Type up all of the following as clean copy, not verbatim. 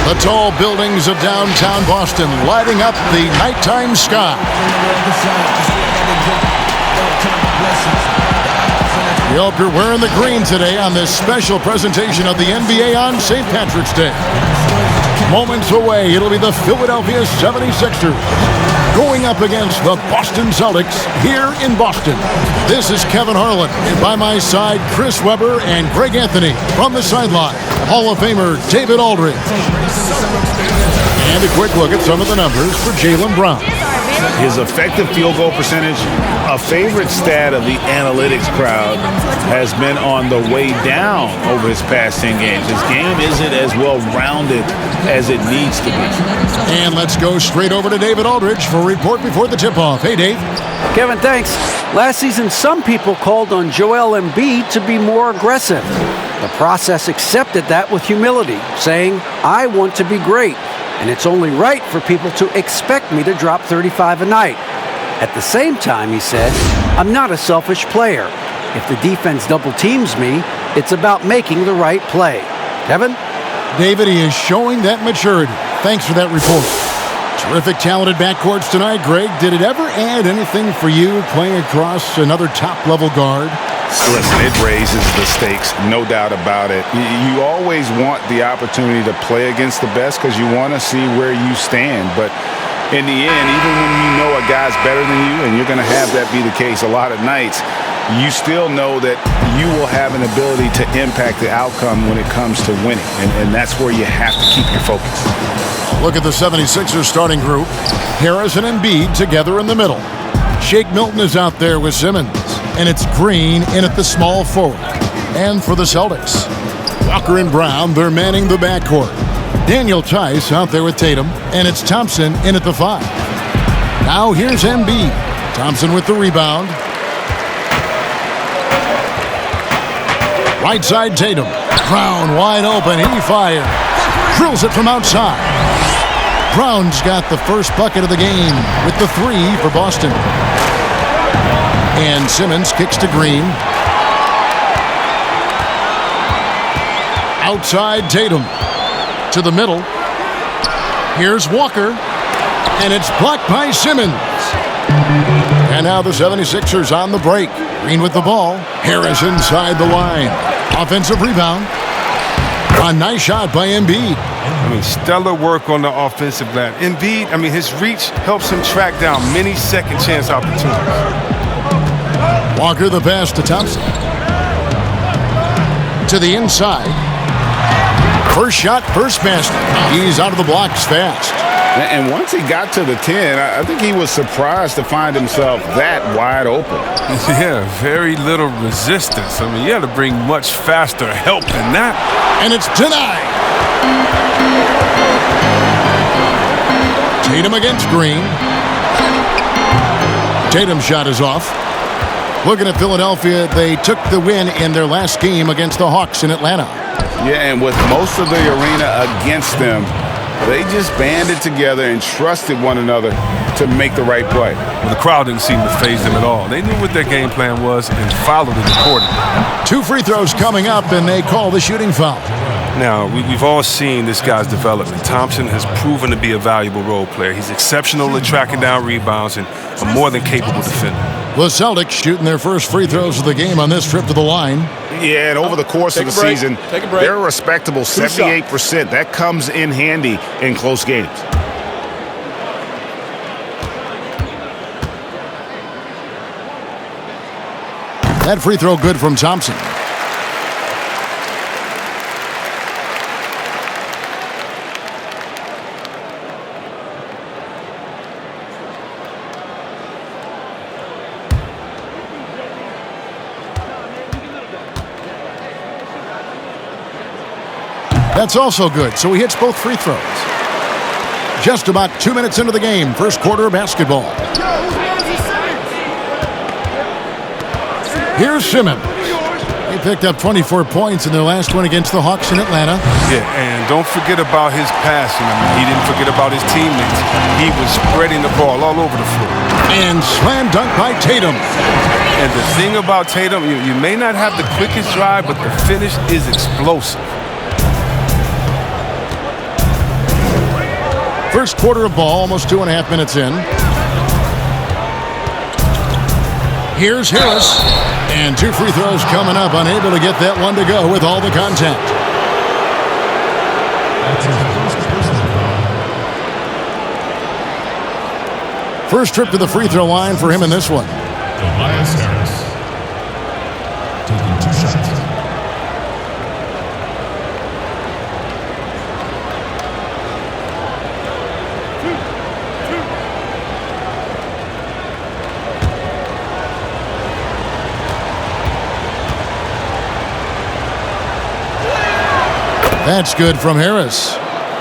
The tall buildings of downtown Boston lighting up the nighttime sky. We hope you're wearing the green today on this special presentation of the NBA on St. Patrick's Day. Moments away, it'll be the Philadelphia 76ers going up against the Boston Celtics here in Boston. This is Kevin Harlan, and by my side, Chris Webber and Greg Anthony. From the sideline, Hall of Famer David Aldridge. And a quick look at some of the numbers for Jaylen Brown. His effective field goal percentage, a favorite stat of the analytics crowd, has been on the way down over his past 10 games. His game isn't as well-rounded as it needs to be. And let's go straight over to David Aldridge for a report before the tip-off. Hey, Dave. Kevin, thanks. Last season, some people called on Joel Embiid to be more aggressive. The process accepted that with humility, saying, I want to be great, and it's only right for people to expect me to drop 35 a night. At the same time, he said, I'm not a selfish player. If the defense double teams me, it's about making the right play. Kevin? David, he is showing that maturity. Thanks for that report. Terrific, talented backcourts tonight, Greg. Did it ever add anything for you playing across another top-level guard? Listen, it raises the stakes, no doubt about it. You always want the opportunity to play against the best because you want to see where you stand. But in the end, even when you know a guy's better than you, and you're going to have that be the case a lot of nights, you still know that you will have an ability to impact the outcome when it comes to winning. And that's where you have to keep your focus. Look at the 76ers starting group. Harris and Embiid together in the middle. Shake Milton is out there with Simmons. And it's Green in at the small forward. And for the Celtics, Walker and Brown, they're manning the backcourt. Daniel Tice out there with Tatum. And it's Thompson in at the 5. Now here's Embiid. Thompson with the rebound. Right side Tatum. Brown wide open. He fires. Drills it from outside. Brown's got the first bucket of the game with the 3 for Boston. And Simmons kicks to Green. Outside Tatum. To the middle. Here's Walker. And it's blocked by Simmons. And now the 76ers on the break. Green with the ball. Harris inside the line. Offensive rebound. A nice shot by Embiid. Stellar work on the offensive glass. Embiid, his reach helps him track down many second chance opportunities. Walker the pass to Thompson. To the inside. First shot, first basket. He's out of the blocks fast. And once he got to the 10, I think he was surprised to find himself that wide open. Yeah, very little resistance. You had to bring much faster help than that. And it's denied. Tatum against Green. Tatum's shot is off. Looking at Philadelphia, they took the win in their last game against the Hawks in Atlanta. Yeah, and with most of the arena against them, they just banded together and trusted one another to make the right play. Well, the crowd didn't seem to faze them at all. They knew what their game plan was and followed it accordingly. 2 free throws coming up, and they call the shooting foul. Now, we've all seen this guy's development. Thompson has proven to be a valuable role player. He's exceptional at tracking down rebounds and a more than capable defender. The Celtics shooting their first free throws of the game on this trip to the line. Yeah, and over the course of the season, they're a respectable 78%. That comes in handy in close games. That free throw good from Thompson. That's also good, so he hits both free throws. Just about 2 minutes into the game, first quarter of basketball. Here's Simmons. He picked up 24 points in their last one against the Hawks in Atlanta. Yeah, and don't forget about his passing. He didn't forget about his teammates. He was spreading the ball all over the floor. And slam dunk by Tatum. And the thing about Tatum, you may not have the quickest drive, but the finish is explosive. First quarter of ball, almost 2.5 minutes in. Here's Harris. And 2 free throws coming up. Unable to get that one to go with all the contact. First trip to the free throw line for him in this one. Tobias Harris taking 2 shots. That's good from Harris.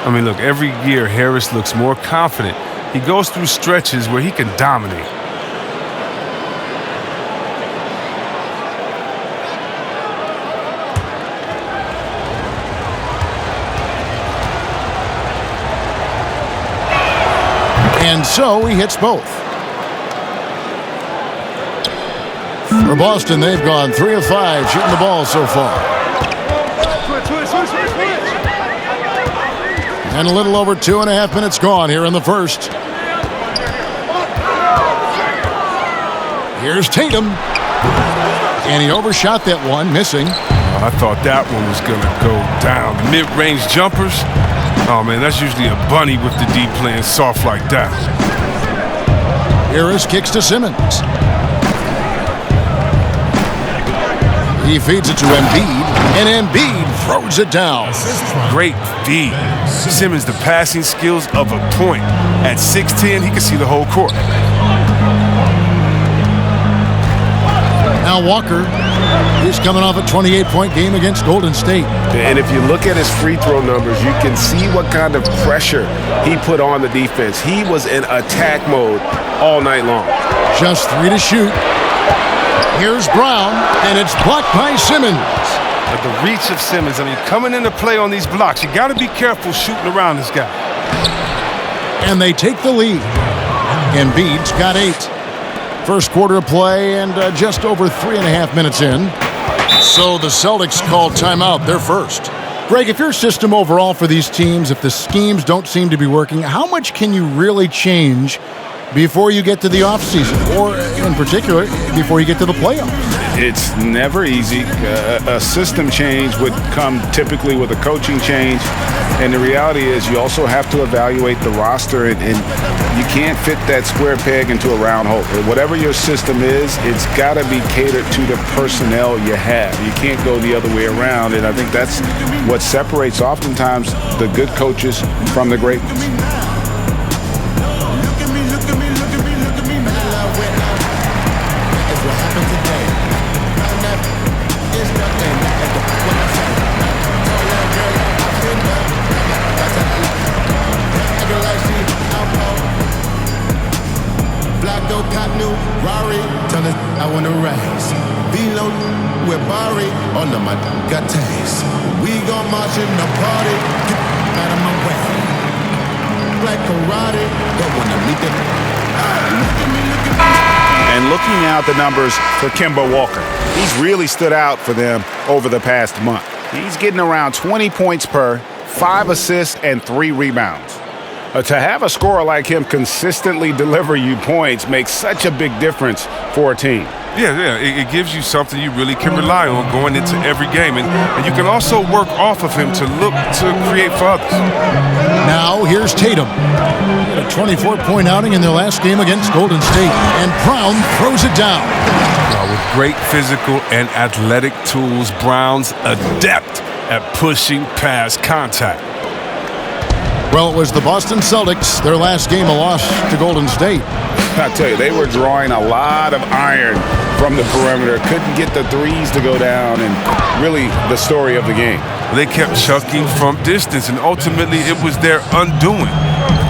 I mean, look, every year Harris looks more confident. He goes through stretches where he can dominate. And so he hits both. For Boston, they've gone 3 of 5 shooting the ball so far. And a little over 2.5 minutes gone here in the first. Here's Tatum. And he overshot that one, missing. I thought that one was going to go down. The mid-range jumpers, oh man, that's usually a bunny with the D playing soft like that. Harris kicks to Simmons. He feeds it to Embiid, and Embiid throws it down. Great feed. Simmons, the passing skills of a point. At 6'10", he can see the whole court. Now Walker, he's coming off a 28-point game against Golden State. And if you look at his free throw numbers, you can see what kind of pressure he put on the defense. He was in attack mode all night long. Just 3 to shoot. Here's Brown, and it's blocked by Simmons. But the reach of Simmons, I mean, coming into play on these blocks, you got to be careful shooting around this guy. And they take the lead. Embiid's got 8. First quarter of play and just over 3.5 minutes in. So the Celtics called timeout. They're first. Greg, if your system overall for these teams, if the schemes don't seem to be working, how much can you really change before you get to the offseason, or in particular, before you get to the playoffs? It's never easy. A system change would come typically with a coaching change. And the reality is you also have to evaluate the roster, and you can't fit that square peg into a round hole. Whatever your system is, it's got to be catered to the personnel you have. You can't go the other way around, and I think that's what separates oftentimes the good coaches from the great ones. I want to rise. Below with Barry, all of my got taste. We gon' march in the party. Get out of my way. Like karate, don't wanna meet them. Look at me. And looking now at the numbers for Kemba Walker, he's really stood out for them over the past month. He's getting around 20 points per, 5 assists, and 3 rebounds. To have a scorer like him consistently deliver you points makes such a big difference for a team. Yeah, it gives you something you really can rely on going into every game. And you can also work off of him to look to create for others. Now here's Tatum. He had a 24-point outing in their last game against Golden State. And Brown throws it down. Now, with great physical and athletic tools, Brown's adept at pushing past contact. Well, it was the Boston Celtics, their last game, a loss to Golden State. I tell you, they were drawing a lot of iron from the perimeter. Couldn't get the threes to go down, and really the story of the game. They kept chucking from distance, and ultimately it was their undoing.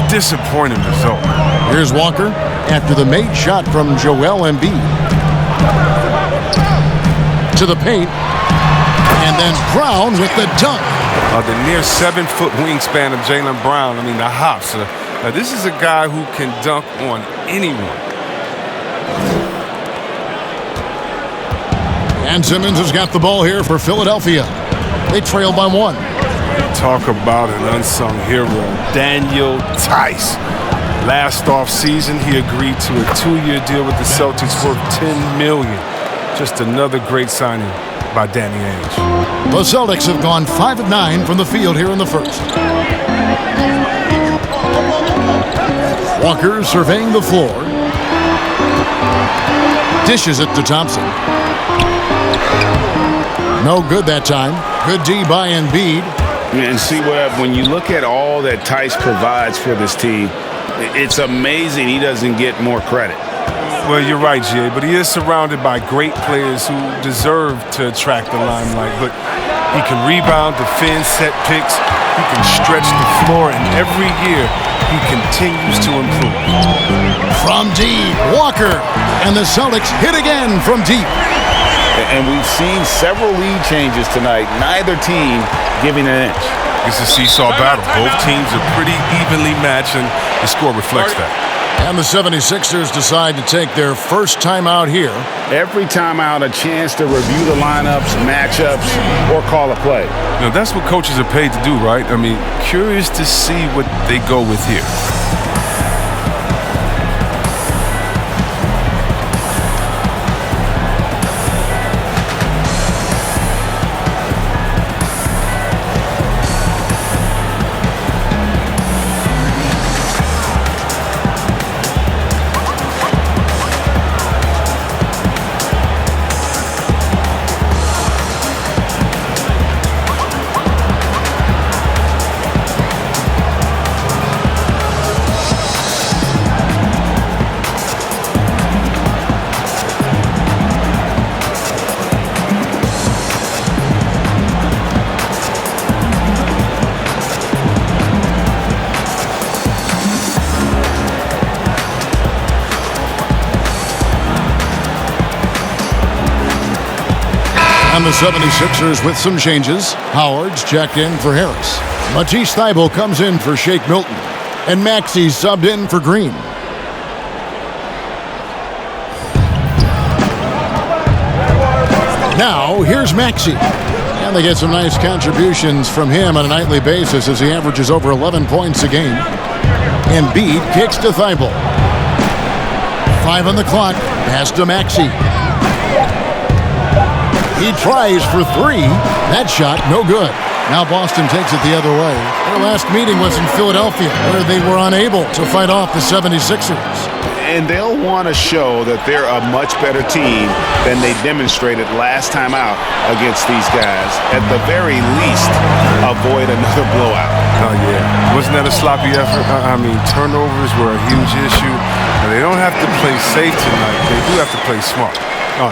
Disappointing result. Here's Walker after the made shot from Joel Embiid. To the paint. And then Brown with the dunk. The near 7-foot wingspan of Jaylen Brown. I mean, the hops. Now, this is a guy who can dunk on anyone. And Simmons has got the ball here for Philadelphia. They trail by 1. Talk about an unsung hero, Daniel Tice. Last offseason, he agreed to a 2-year deal with the Celtics worth $10 million. Just another great signing by Danny Ainge. The Celtics have gone 5 of 9 from the field here in the first. Walker surveying the floor. Dishes it to Thompson. No good that time. Good D by Embiid. And see, Webb, when you look at all that Tice provides for this team, it's amazing he doesn't get more credit. Well, you're right, Jay, but he is surrounded by great players who deserve to attract the limelight. But he can rebound, defend, set picks. He can stretch the floor, and every year he continues to improve. From deep, Walker, and the Celtics hit again from deep. And we've seen several lead changes tonight, neither team giving an inch. It's a seesaw battle. Both teams are pretty evenly matched, and the score reflects that. And the 76ers decide to take their first timeout here. Every timeout, a chance to review the lineups, matchups, or call a play. You know, that's what coaches are paid to do, right? I mean, curious to see what they go with here. And the 76ers with some changes. Howard's checked in for Harris. Matisse Thybulle comes in for Shake Milton. And Maxey subbed in for Green. Now, here's Maxey. And they get some nice contributions from him on a nightly basis as he averages over 11 points a game. Embiid kicks to Thybulle. 5 on the clock. Pass to Maxey. He tries for 3. That shot, no good. Now Boston takes it the other way. Their last meeting was in Philadelphia, where they were unable to fight off the 76ers. And they'll want to show that they're a much better team than they demonstrated last time out against these guys. At the very least, avoid another blowout. Oh, yeah. Wasn't that a sloppy effort? I mean, turnovers were a huge issue. And they don't have to play safe tonight. They do have to play smart.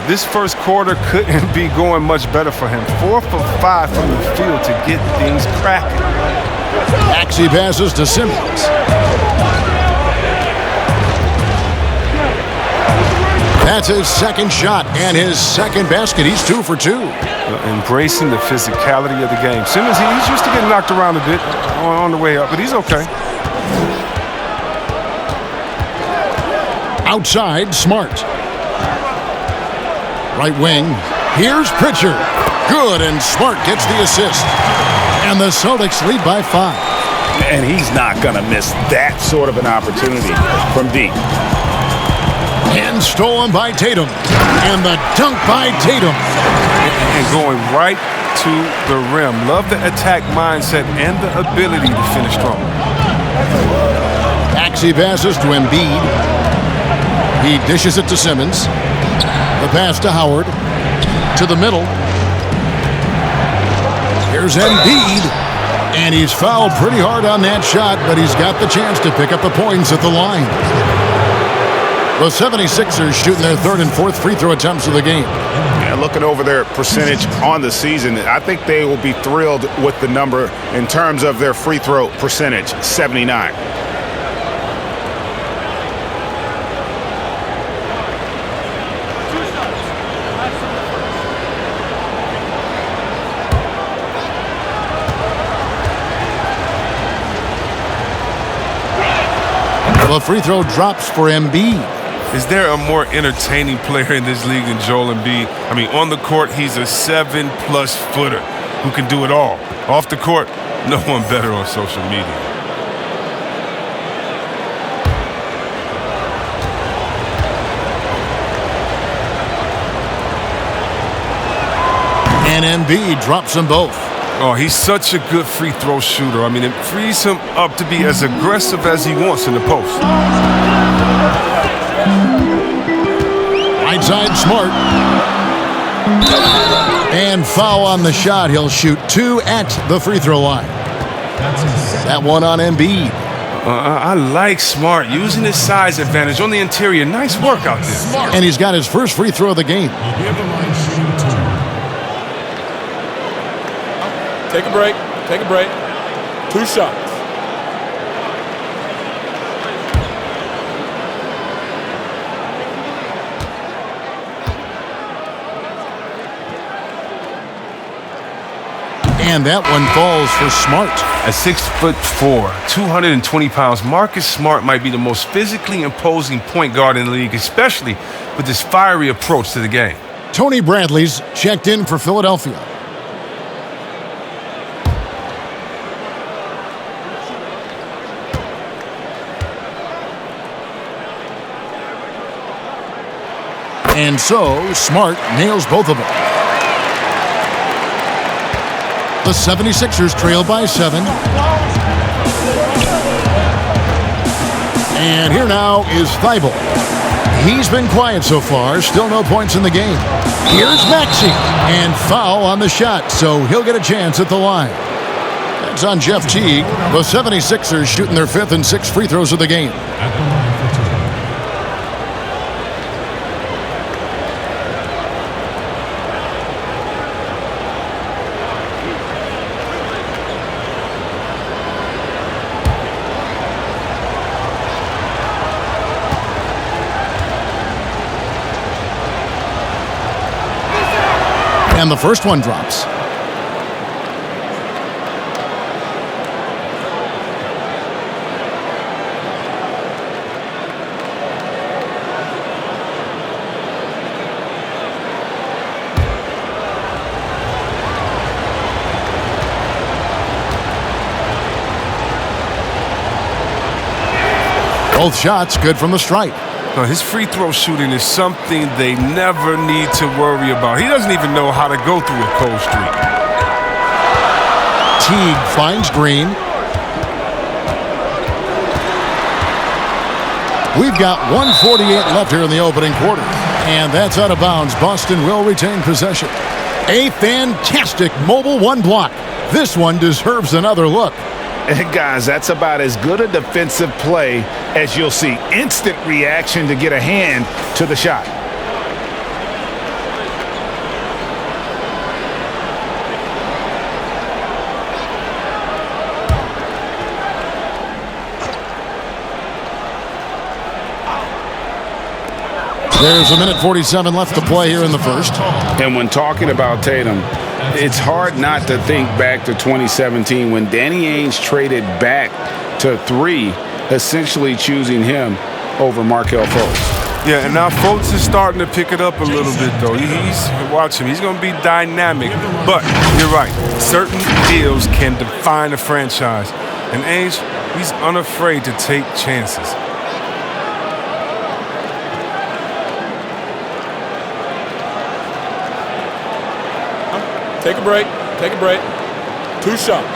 This first quarter couldn't be going much better for him. 4 for 5 from the field to get things cracking. Maxey passes to Simmons. That's his second shot and his second basket. He's 2 for 2. Embracing the physicality of the game. Simmons, he's used to getting knocked around a bit on the way up, but he's okay. Outside, Smart. Right wing. Here's Pritchard. Good, and Smart gets the assist. And the Celtics lead by 5. And he's not going to miss that sort of an opportunity from deep. And stolen by Tatum. And the dunk by Tatum. And going right to the rim. Love the attack mindset and the ability to finish strong. Maxey passes to Embiid. He dishes it to Simmons. The pass to Howard. To the middle. Here's Embiid. And he's fouled pretty hard on that shot, but he's got the chance to pick up the points at the line. The 76ers shooting their 3rd and 4th free throw attempts of the game. Yeah, looking over their percentage on the season, I think they will be thrilled with the number in terms of their free throw percentage, 79. The free throw drops for Embiid. Is there a more entertaining player in this league than Joel Embiid? I mean, on the court, he's a 7+ footer who can do it all. Off the court, no one better on social media. And Embiid drops them both. Oh, he's such a good free throw shooter. I mean, it frees him up to be as aggressive as he wants in the post. Right side, Smart. And foul on the shot. He'll shoot 2 at the free throw line. That one on Embiid. I like Smart using his size advantage on the interior. Nice work out there. And he's got his first free throw of the game. Take a break. Take a break. 2 shots. And that one falls for Smart. At 6'4", 220 pounds, Marcus Smart might be the most physically imposing point guard in the league, especially with this fiery approach to the game. Tony Bradley's checked in for Philadelphia. And so, Smart nails both of them. The 76ers trail by 7. And here now is Thibault. He's been quiet so far. Still no points in the game. Here's Maxey. And foul on the shot, so he'll get a chance at the line. That's on Jeff Teague. The 76ers shooting their 5th and 6th free throws of the game. And the first one drops. Both shots good from the stripe. Now, his free throw shooting is something they never need to worry about. He doesn't even know how to go through a cold streak. Teague finds Green. We've got 1:48 left here in the opening quarter. And that's out of bounds. Boston will retain possession. A fantastic mobile one block. This one deserves another look. Guys, that's about as good a defensive play as you'll see. Instant reaction to get a hand to the shot. There's 1:47 left to play here in the first. And when talking about Tatum, it's hard not to think back to 2017 when Danny Ainge traded back to 3, essentially choosing him over Markelle Fultz. Yeah, and now Fultz is starting to pick it up a little bit, though. Watch him. He's going to be dynamic. But you're right. Certain deals can define a franchise. And Ainge, he's unafraid to take chances. Take a break. Take a break. 2 shots.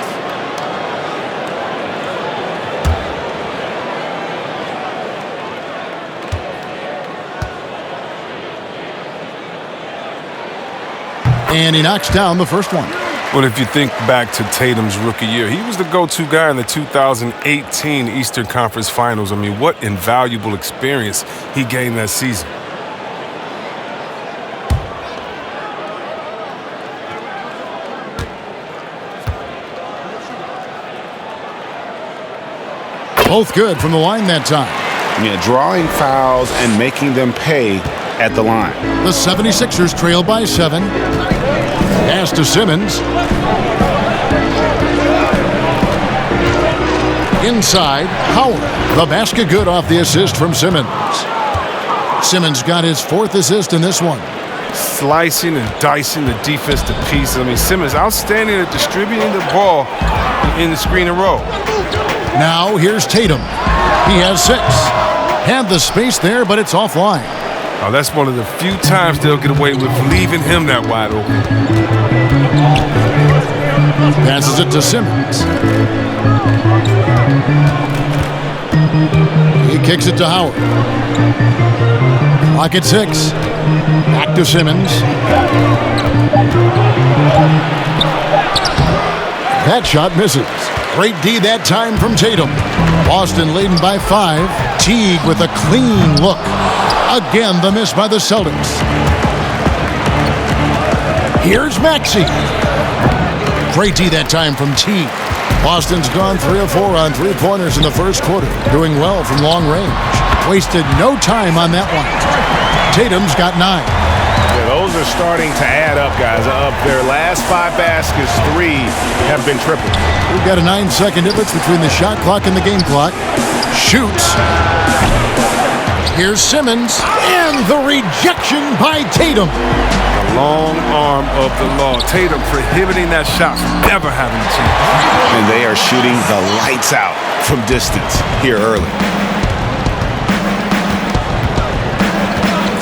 And he knocks down the first one. Well, if you think back to Tatum's rookie year, he was the go-to guy in the 2018 Eastern Conference Finals. I mean, what invaluable experience he gained that season. Both good from the line that time. Yeah, drawing fouls and making them pay at the line. The 76ers trail by 7. Pass to Simmons. Inside, Howard. The basket good off the assist from Simmons. Simmons got his 4th assist in this one. slicing and dicing the defense to pieces. I mean, Simmons outstanding at distributing the ball in the screen and roll. Now here's Tatum. He has 6. Had the space there, but it's offline. Oh, that's one of the few times they'll get away with leaving him that wide open. Passes it to Simmons. He kicks it to Howard. Clock at 6. Back to Simmons. That shot misses. Great D that time from Tatum. Boston leading by 5. Teague with a clean look. Again, the miss by the Celtics. Here's Maxey. Great D that time from Teague. Boston's gone 3 of 4 on 3-pointers in the first quarter. Doing well from long range. Wasted no time on that one. Tatum's got 9. Yeah, those are starting to add up, guys. Of their last 5 baskets, 3 have been triple. We've got a 9-second difference between the shot clock and the game clock. Shoots. Here's Simmons. And the rejection by Tatum. The long arm of the law. Tatum prohibiting that shot from ever having a chance. And they are shooting the lights out from distance here early.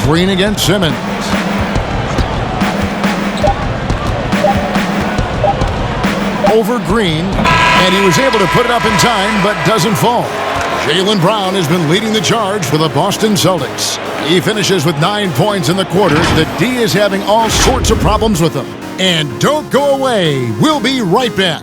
Green against Simmons. Over Green, and he was able to put it up in time, but doesn't fall. Jaylen Brown has been leading the charge for the Boston Celtics. He finishes with 9 points in the quarter. The D is having all sorts of problems with him. And don't go away. We'll be right back.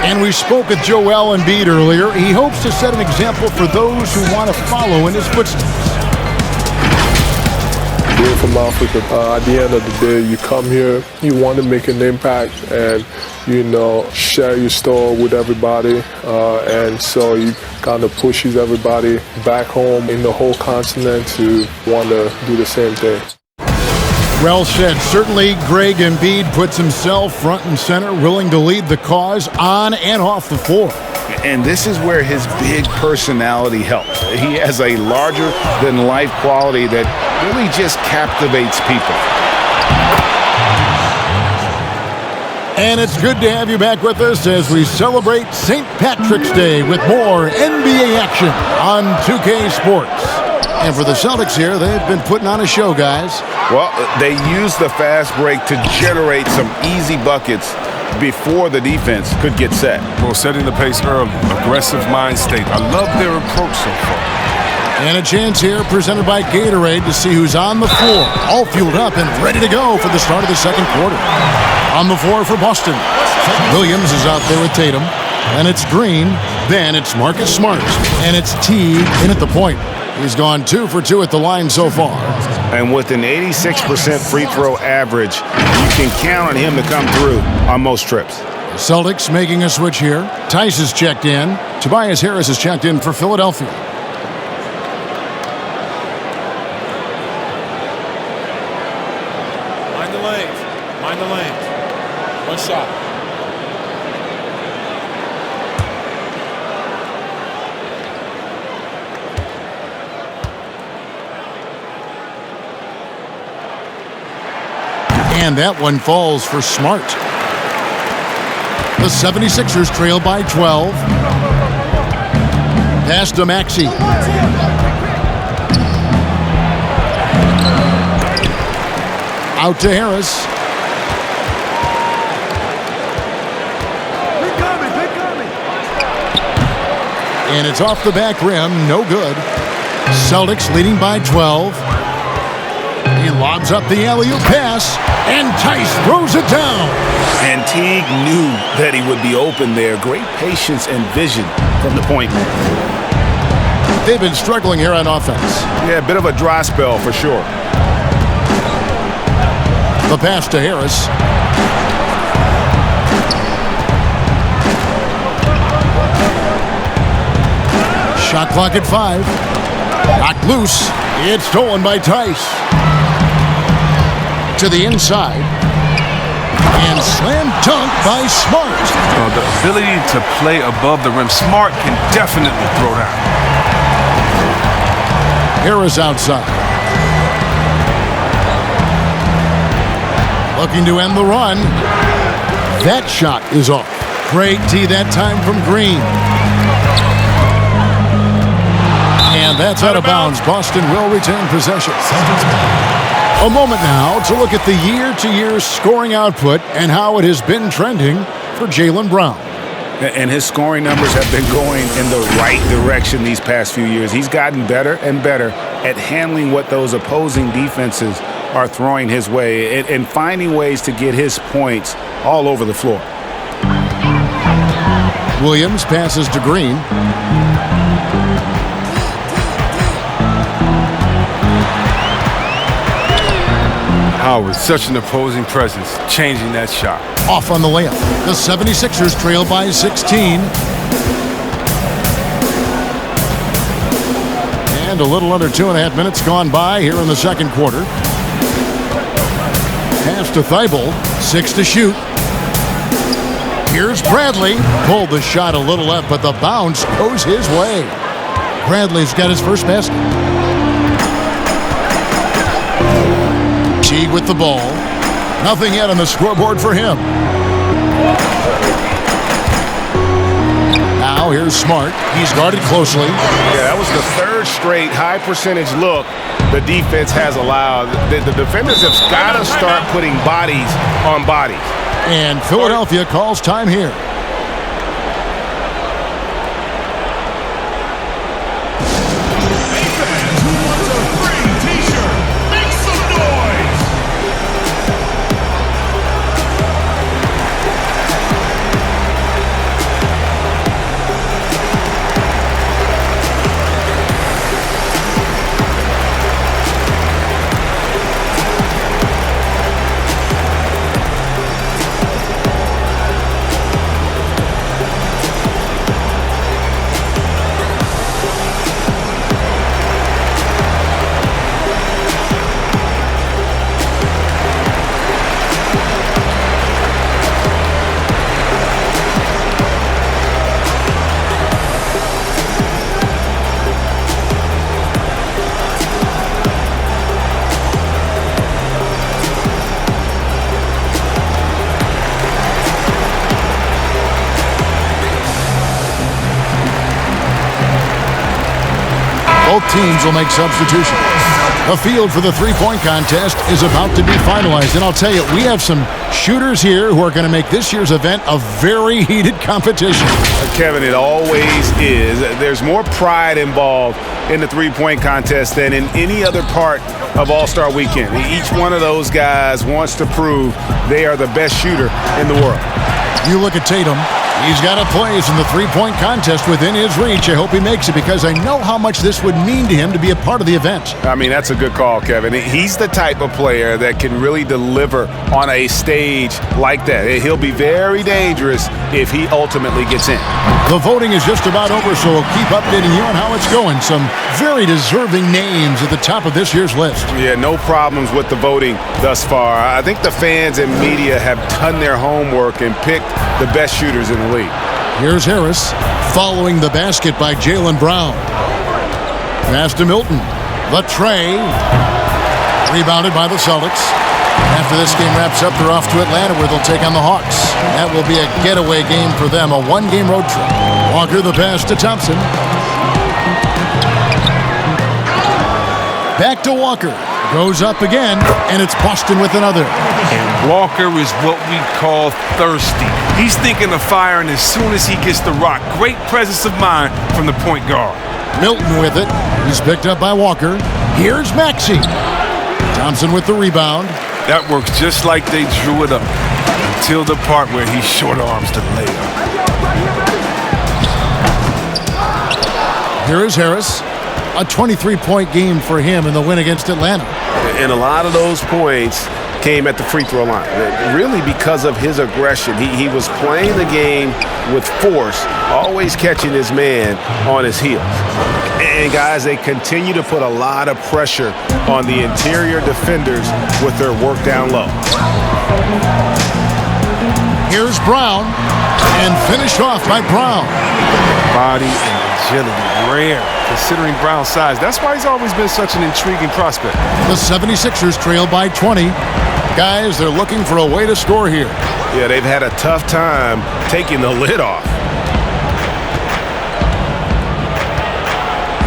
And we spoke with Joel Embiid earlier. He hopes to set an example for those who want to follow in his footsteps. Being from Africa, at the end of the day, you come here, you want to make an impact and, share your story with everybody. And so you kind of pushes everybody back home in the whole continent to want to do the same thing. Well said. Certainly, Greg Embiid puts himself front and center, willing to lead the cause on and off the floor. And this is where his big personality helps. He has a larger-than-life quality that really just captivates people. And it's good to have you back with us as we celebrate St. Patrick's Day with more NBA action on 2K Sports. And for the Celtics here, they've been putting on a show, guys. Well, they used the fast break to generate some easy buckets before the defense could get set. Well, setting the pace early, aggressive mind state. I love their approach so far. And a chance here presented by Gatorade to see who's on the floor, all fueled up and ready to go for the start of the second quarter. On the floor for Boston, Williams is out there with Tatum. And it's Green, then it's Marcus Smart, and it's Teague in at the point. He's gone 2 for 2 at the line so far. And with an 86% free throw average, you can count on him to come through on most trips. The Celtics making a switch here. Tice is checked in. Tobias Harris is checked in for Philadelphia. Mind the lanes. Mind the lanes. One shot. And that one falls for Smart. The 76ers trail by 12. Pass to Maxey. Out to Harris. And it's off the back rim. No good. Celtics leading by 12. He lobs up the alley-oop pass, and Tice throws it down. And Teague knew that he would be open there. Great patience and vision from the point man. They've been struggling here on offense. Yeah, a bit of a dry spell for sure. The pass to Harris. Shot clock at 5. Knocked loose. It's stolen by Tice. To the inside. And slam dunk by Smart. The ability to play above the rim. Smart can definitely throw down. Harris outside. Looking to end the run. That shot is off. Great tee that time from Green. And that's out of bounds. Boston will retain possession. A moment now to look at the year-to-year scoring output and how it has been trending for Jaylen Brown. And his scoring numbers have been going in the right direction these past few years. He's gotten better and better at handling what those opposing defenses are throwing his way and finding ways to get his points all over the floor. Williams passes to Green. Howard, such an opposing presence, changing that shot. Off on the layup. The 76ers trail by 16. And a little under 2.5 minutes gone by here in the second quarter. Pass to Thibault. 6 to shoot. Here's Bradley. Pulled the shot a little left, but the bounce goes his way. Bradley's got his first basket. Teague with the ball. Nothing yet on the scoreboard for him. Now here's Smart. He's guarded closely. Yeah, that was the third straight high percentage look the defense has allowed. The defenders have got to start putting bodies on bodies. And Philadelphia calls time here. Both teams will make substitutions. The field for the three-point contest is about to be finalized. And I'll tell you, we have some shooters here who are going to make this year's event a very heated competition. Kevin, it always is. There's more pride involved in the three-point contest than in any other part of All-Star Weekend. Each one of those guys wants to prove they are the best shooter in the world. You look at Tatum. He's got a place in the three-point contest within his reach. I hope he makes it because I know how much this would mean to him to be a part of the event. I mean, that's a good call, Kevin. He's the type of player that can really deliver on a stage like that. He'll be very dangerous if he ultimately gets in. The voting is just about over, so we'll keep updating you on how it's going. Some very deserving names at the top of this year's list. Yeah, no problems with the voting thus far. I think the fans and media have done their homework and picked the best shooters in the league. Here's Harris following the basket by Jaylen Brown. Pass to Milton. The tray. Rebounded by the Celtics. After this game wraps up, they're off to Atlanta where they'll take on the Hawks. That will be a getaway game for them, a one-game road trip. Walker the pass to Thompson. Back to Walker. Goes up again, and it's Boston with another. And Walker is what we call thirsty. He's thinking of firing as soon as he gets the rock. Great presence of mind from the point guard. Milton with it. He's picked up by Walker. Here's Maxey. Thompson with the rebound. That works just like they drew it up until the part where he short arms the layup. Here is Harris. A 23-point game for him in the win against Atlanta. And a lot of those points came at the free throw line. Really because of his aggression. He was playing the game with force, always catching his man on his heels. And guys, they continue to put a lot of pressure on the interior defenders with their work down low. Here's Brown, and finished off by Brown. Body and agility, rare considering Brown's size. That's why he's always been such an intriguing prospect. The 76ers trail by 20. Guys, they're looking for a way to score here. Yeah, they've had a tough time taking the lid off.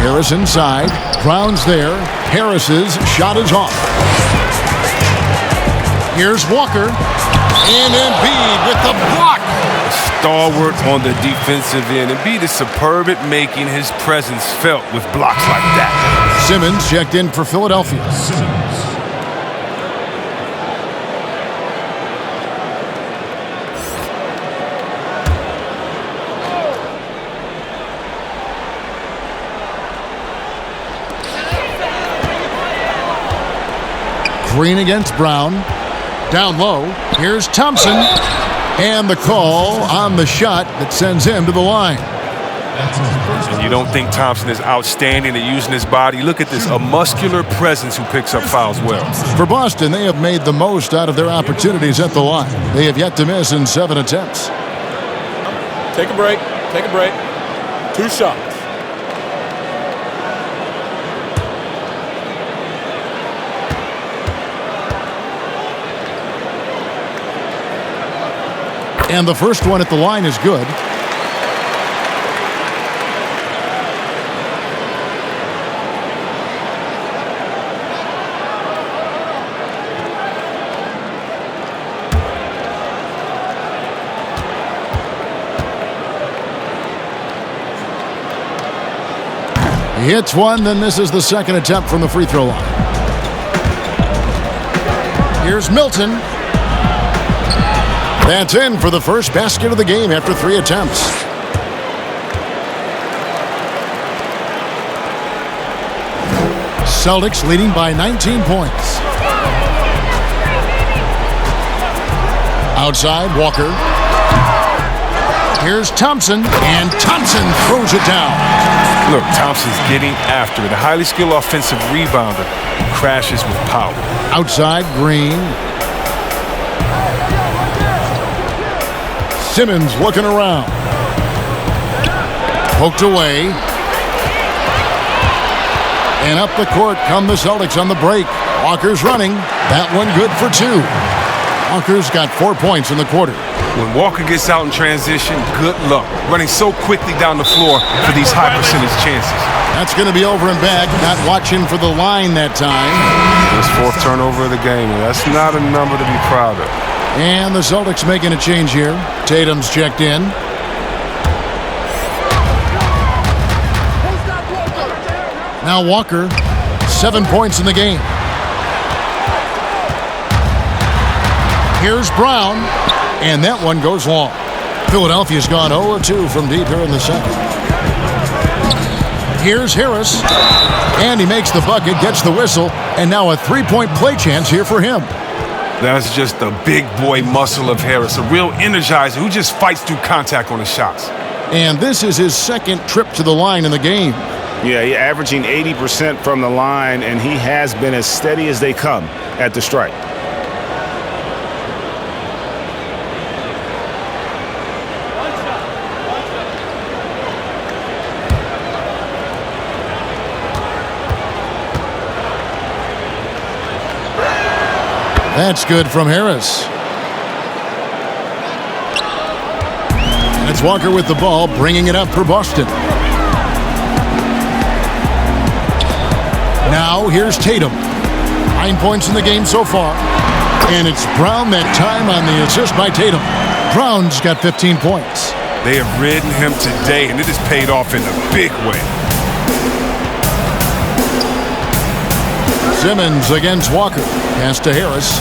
Harris inside. Brown's there. Harris's shot is off. Here's Walker. And Embiid with the block. Stalwart on the defensive end. Embiid is superb at making his presence felt with blocks like that. Simmons checked in for Philadelphia. Green against Brown. Down low. Here's Thompson. And the call on the shot that sends him to the line. And you don't think Thompson is outstanding at using his body? Look at this, a muscular presence who picks up fouls well. For Boston, they have made the most out of their opportunities at the line. They have yet to miss in 7 attempts. Take a break. Take a break. 2 shots. And the first one at the line is good. He hits one, then misses the second attempt from the free throw line. Here's Milton. That's in for the first basket of the game after 3 attempts. Celtics leading by 19 points. Outside, Walker. Here's Thompson, and Thompson throws it down. Look, Thompson's getting after it. A highly skilled offensive rebounder who crashes with power. Outside, Green. Simmons looking around. Poked away. And up the court come the Celtics on the break. Walker's running. That one good for 2. Walker's got 4 points in the quarter. When Walker gets out in transition, good luck. Running so quickly down the floor for these high percentage chances. That's going to be over and back. Not watching for the line that time. His 4th turnover of the game. That's not a number to be proud of. And the Celtics making a change here. Tatum's checked in. Now Walker, 7 points in the game. Here's Brown, and that one goes long. Philadelphia's gone 0-2 from deep here in the second. Here's Harris, and he makes the bucket, gets the whistle, and now a 3-point play chance here for him. That's just the big boy muscle of Harris, a real energizer who just fights through contact on his shots. And this is his 2nd trip to the line in the game. Yeah, he's averaging 80% from the line, and he has been as steady as they come at the stripe. That's good from Harris. And it's Walker with the ball, bringing it up for Boston. Now here's Tatum. 9 points in the game so far. And it's Brown that time on the assist by Tatum. Brown's got 15 points. They have ridden him today, and it has paid off in a big way. Simmons against Walker. Pass to Harris.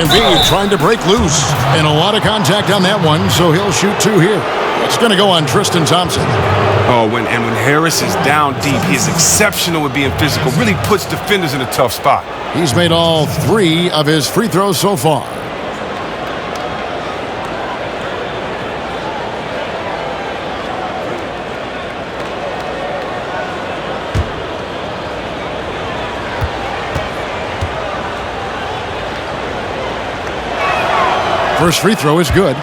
Embiid trying to break loose. And a lot of contact on that one, so he'll shoot 2 here. It's going to go on Tristan Thompson. Oh, when Harris is down deep, he is exceptional at being physical. Really puts defenders in a tough spot. He's made all 3 of his free throws so far. First free throw is good.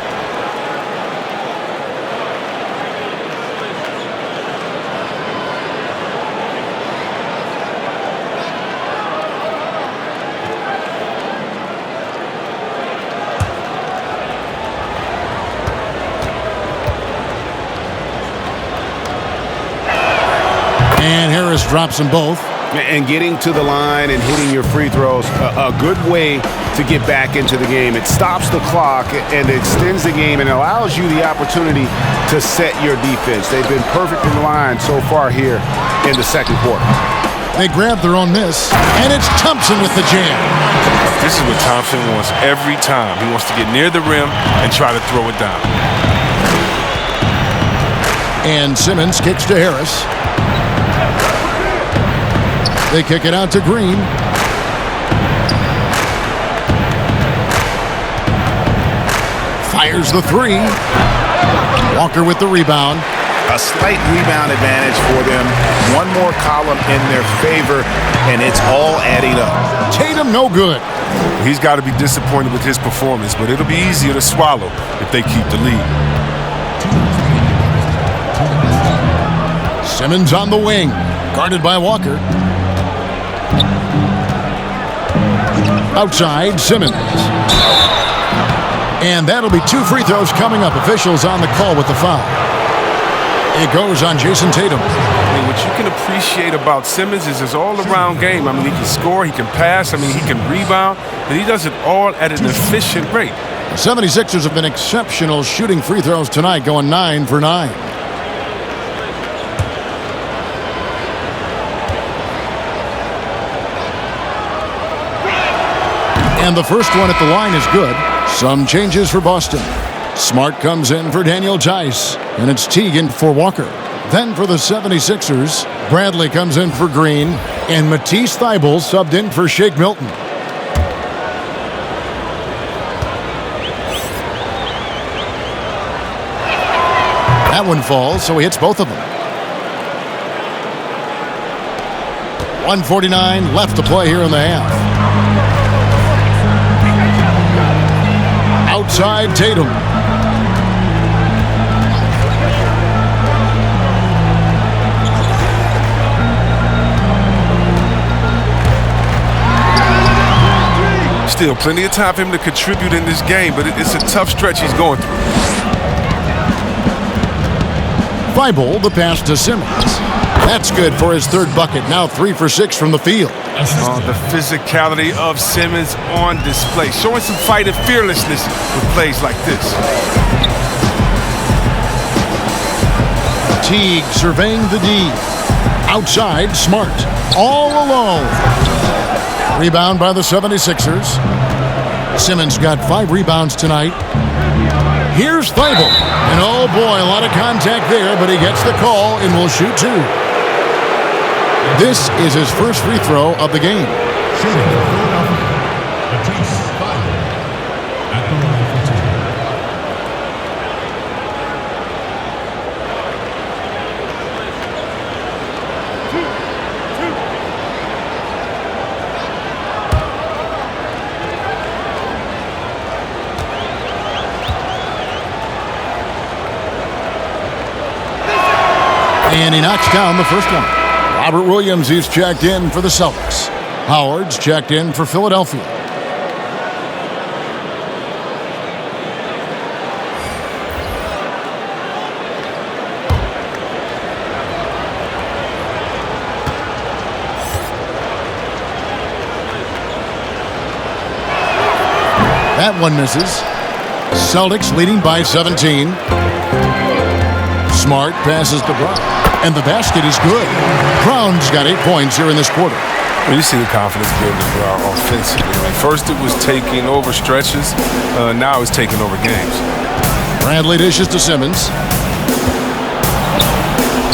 And Harris drops them both. And getting to the line and hitting your free throws, a good way to get back into the game. It stops the clock and extends the game and allows you the opportunity to set your defense. They've been perfect in the line so far here in the second quarter. They grab their own miss, and it's Thompson with the jam. This is what Thompson wants every time. He wants to get near the rim and try to throw it down. And Simmons kicks to Harris. They kick it out to Green. Fires the 3. Walker with the rebound. A slight rebound advantage for them. One more column in their favor, and it's all adding up. Tatum no good. He's got to be disappointed with his performance, but it'll be easier to swallow if they keep the lead. Simmons on the wing, guarded by Walker. Outside, Simmons. And that'll be 2 free throws coming up. Officials on the call with the foul. It goes on Jason Tatum. I mean, what you can appreciate about Simmons is his all-around game. I mean, he can score, he can pass, he can rebound, but he does it all at an efficient rate. The 76ers have been exceptional shooting free throws tonight, going 9 for 9. And the first one at the line is good. Some changes for Boston. Smart comes in for Daniel Tice, and it's Teagan for Walker. Then for the 76ers, Bradley comes in for Green, and Matisse Thybulle subbed in for Shake Milton. That one falls, so he hits both of them. 1:49 left to play here in the half. Outside Tatum. Still plenty of time for him to contribute in this game, but it's a tough stretch he's going through. Thybulle, the pass to Simmons. That's good for his 3rd bucket. Now 3 for 6 from the field. The physicality of Simmons on display, showing some fight and fearlessness with plays like this. Teague surveying the D. Outside, Smart. All alone. Rebound by the 76ers. Simmons got 5 rebounds tonight. Here's Thybulle. And oh boy, a lot of contact there, but he gets the call and will shoot 2. This is his first free throw of the game. Shooting for Philadelphia. Matisse Thybulle at the line for 2. And he knocks down the first one. Robert Williams is checked in for the Celtics. Howard's checked in for Philadelphia. That one misses. Celtics leading by 17. Smart passes to Brown. And the basket is good. Brown's got 8 points here in this quarter. Well, you see the confidence building for our offensively. First it was taking over stretches. Now it's taking over games. Bradley dishes to Simmons.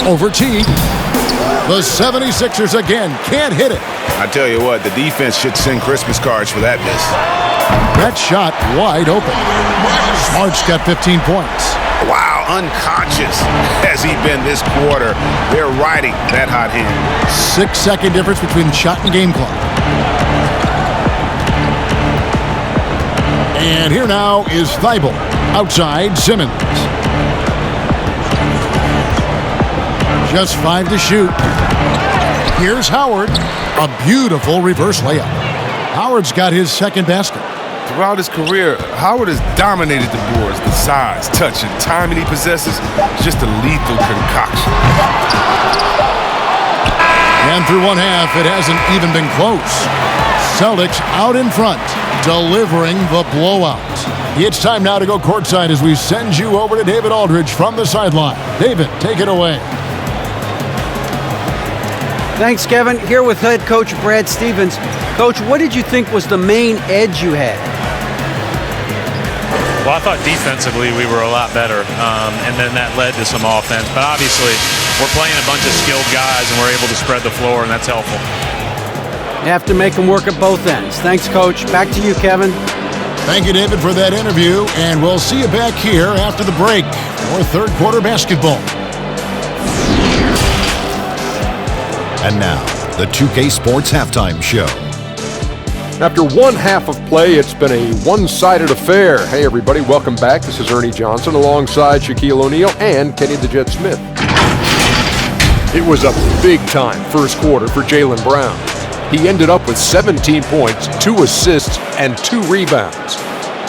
Over T. The 76ers again can't hit it. I tell you what, the defense should send Christmas cards for that miss. That shot wide open. Smart's got 15 points. Wow, unconscious has he been this quarter. They're riding that hot hand. 6-second difference between shot and game clock. And here now is Thibault. Outside, Simmons. Just 5 to shoot. Here's Howard. A beautiful reverse layup. Howard's got his second basket. Throughout his career, Howard has dominated the boards. The size, touch, and timing he possesses is just a lethal concoction. And through one half, it hasn't even been close. Celtics out in front, delivering the blowout. It's time now to go courtside as we send you over to David Aldridge from the sideline. David, take it away. Thanks, Kevin. Here with head coach Brad Stevens. Coach, what did you think was the main edge you had? Well, I thought defensively we were a lot better, and then that led to some offense. But obviously, we're playing a bunch of skilled guys, and we're able to spread the floor, and that's helpful. You have to make them work at both ends. Thanks, Coach. Back to you, Kevin. Thank you, David, for that interview, and we'll see you back here after the break for third quarter basketball. And now, the 2K Sports Halftime Show. After one half of play, it's been a one-sided affair. Hey, everybody, welcome back. This is Ernie Johnson alongside Shaquille O'Neal and Kenny the Jet Smith. It was a big-time first quarter for Jaylen Brown. He ended up with 17 points, 2 assists, and 2 rebounds.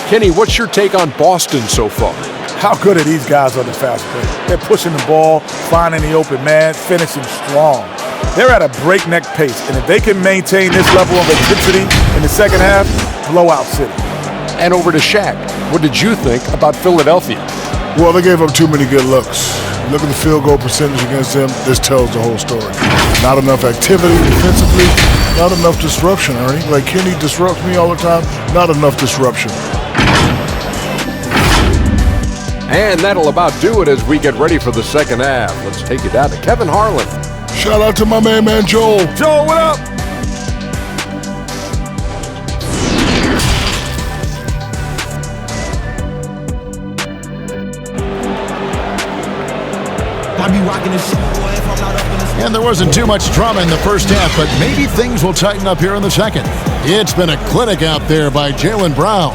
Kenny, what's your take on Boston so far? How good are these guys on the fast break? They're pushing the ball, finding the open man, finishing strong. They're at a breakneck pace, and if they can maintain this level of intensity in the second half, blowout city. And over to Shaq. What did you think about Philadelphia? Well, they gave up too many good looks. Look at the field goal percentage against them. This tells the whole story. Not enough activity defensively, not enough disruption, Ernie. Like Kenny disrupts me all the time, not enough disruption. And that'll about do it as we get ready for the second half. Let's take it down to Kevin Harlan. Shout out to my main man, Joel. Joel, what up? And there wasn't too much drama in the first half, but maybe things will tighten up here in the second. It's been a clinic out there by Jaylen Brown.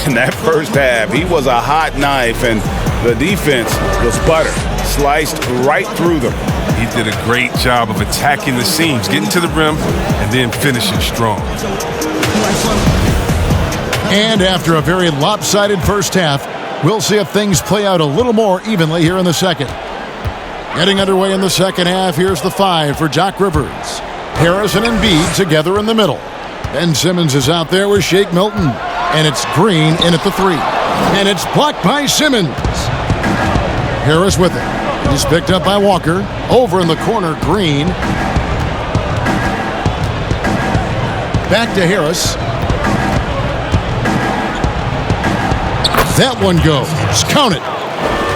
In that first half, he was a hot knife, and the defense was butter, sliced right through them. He did a great job of attacking the seams, getting to the rim, and then finishing strong. And after a very lopsided first half, we'll see if things play out a little more evenly here in the second. Getting underway in the second half, here's the 5 for Doc Rivers. Harris and Embiid together in the middle. Ben Simmons is out there with Shake Milton. And it's Green in at the 3. And it's blocked by Simmons. Harris with it. He's picked up by Walker. Over in the corner, Green. Back to Harris. That one goes. Count it.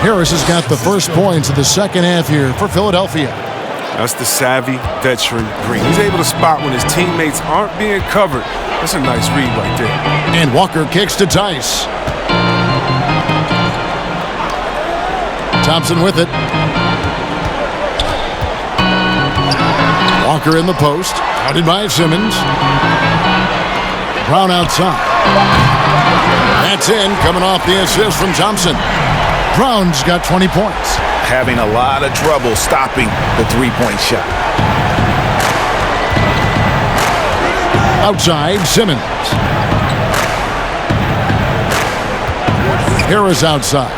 Harris has got the first points of the second half here for Philadelphia. That's the savvy veteran Green. He's able to spot when his teammates aren't being covered. That's a nice read right there. And Walker kicks to Tice. Thompson with it. Walker in the post. Guarded by Simmons. Brown outside. That's in, coming off the assist from Thompson. Brown's got 20 points. Having a lot of trouble stopping the three-point shot. Outside, Simmons. Harris outside.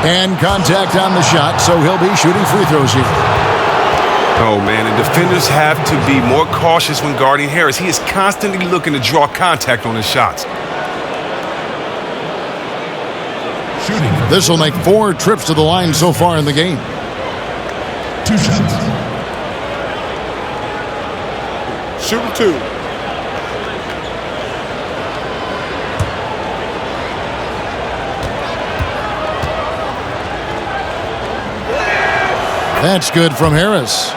And contact on the shot, so he'll be shooting free throws here. Oh, man, and defenders have to be more cautious when guarding Harris. He is constantly looking to draw contact on his shots. This will make 4 trips to the line so far in the game. 2 shots. Shooting 2. That's good from Harris.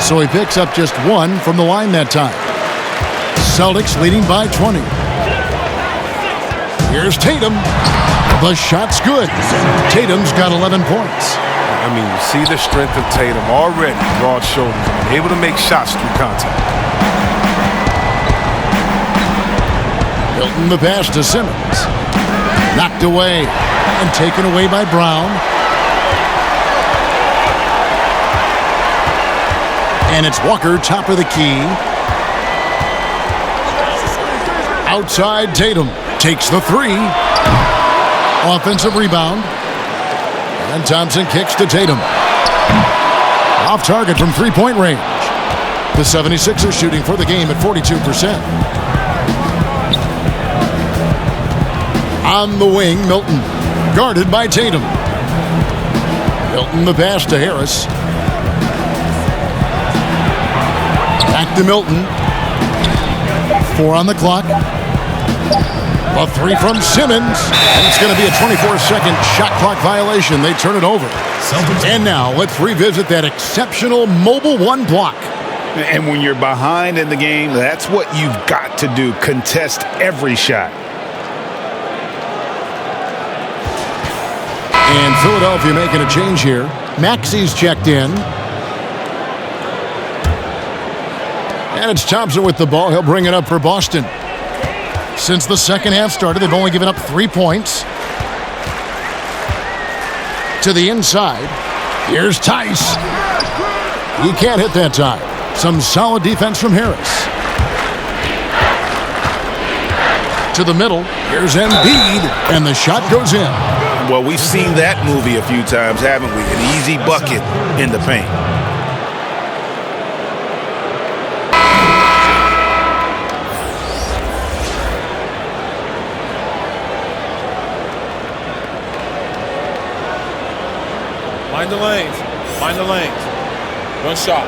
So he picks up just one from the line that time. Celtics leading by 20. Here's Tatum. The shot's good. Tatum's got 11 points. I mean, you see the strength of Tatum already, broad shoulders, able to make shots through contact. Hilton the pass to Simmons. Knocked away and taken away by Brown. And it's Walker, top of the key. Outside, Tatum takes the three. Offensive rebound. And Thompson kicks to Tatum. Off target from three-point range. The 76ers shooting for the game at 42%. On the wing, Milton. Guarded by Tatum. Milton the pass to Harris. Back to Milton. 4 on the clock. A three from Simmons. And it's going to be a 24-second shot clock violation. They turn it over. And now let's revisit that exceptional mobile one block. And when you're behind in the game, that's what you've got to do. Contest every shot. And Philadelphia making a change here. Maxi's checked in. And it's Thompson with the ball. He'll bring it up for Boston. Since the second half started, they've only given up 3 points. To the inside. Here's Tice. He can't hit that time. Some solid defense from Harris. To the middle. Here's Embiid. And the shot goes in. Well, we've seen that movie a few times, haven't we? An easy bucket in the paint. Mind the lanes. Mind the lanes. One shot.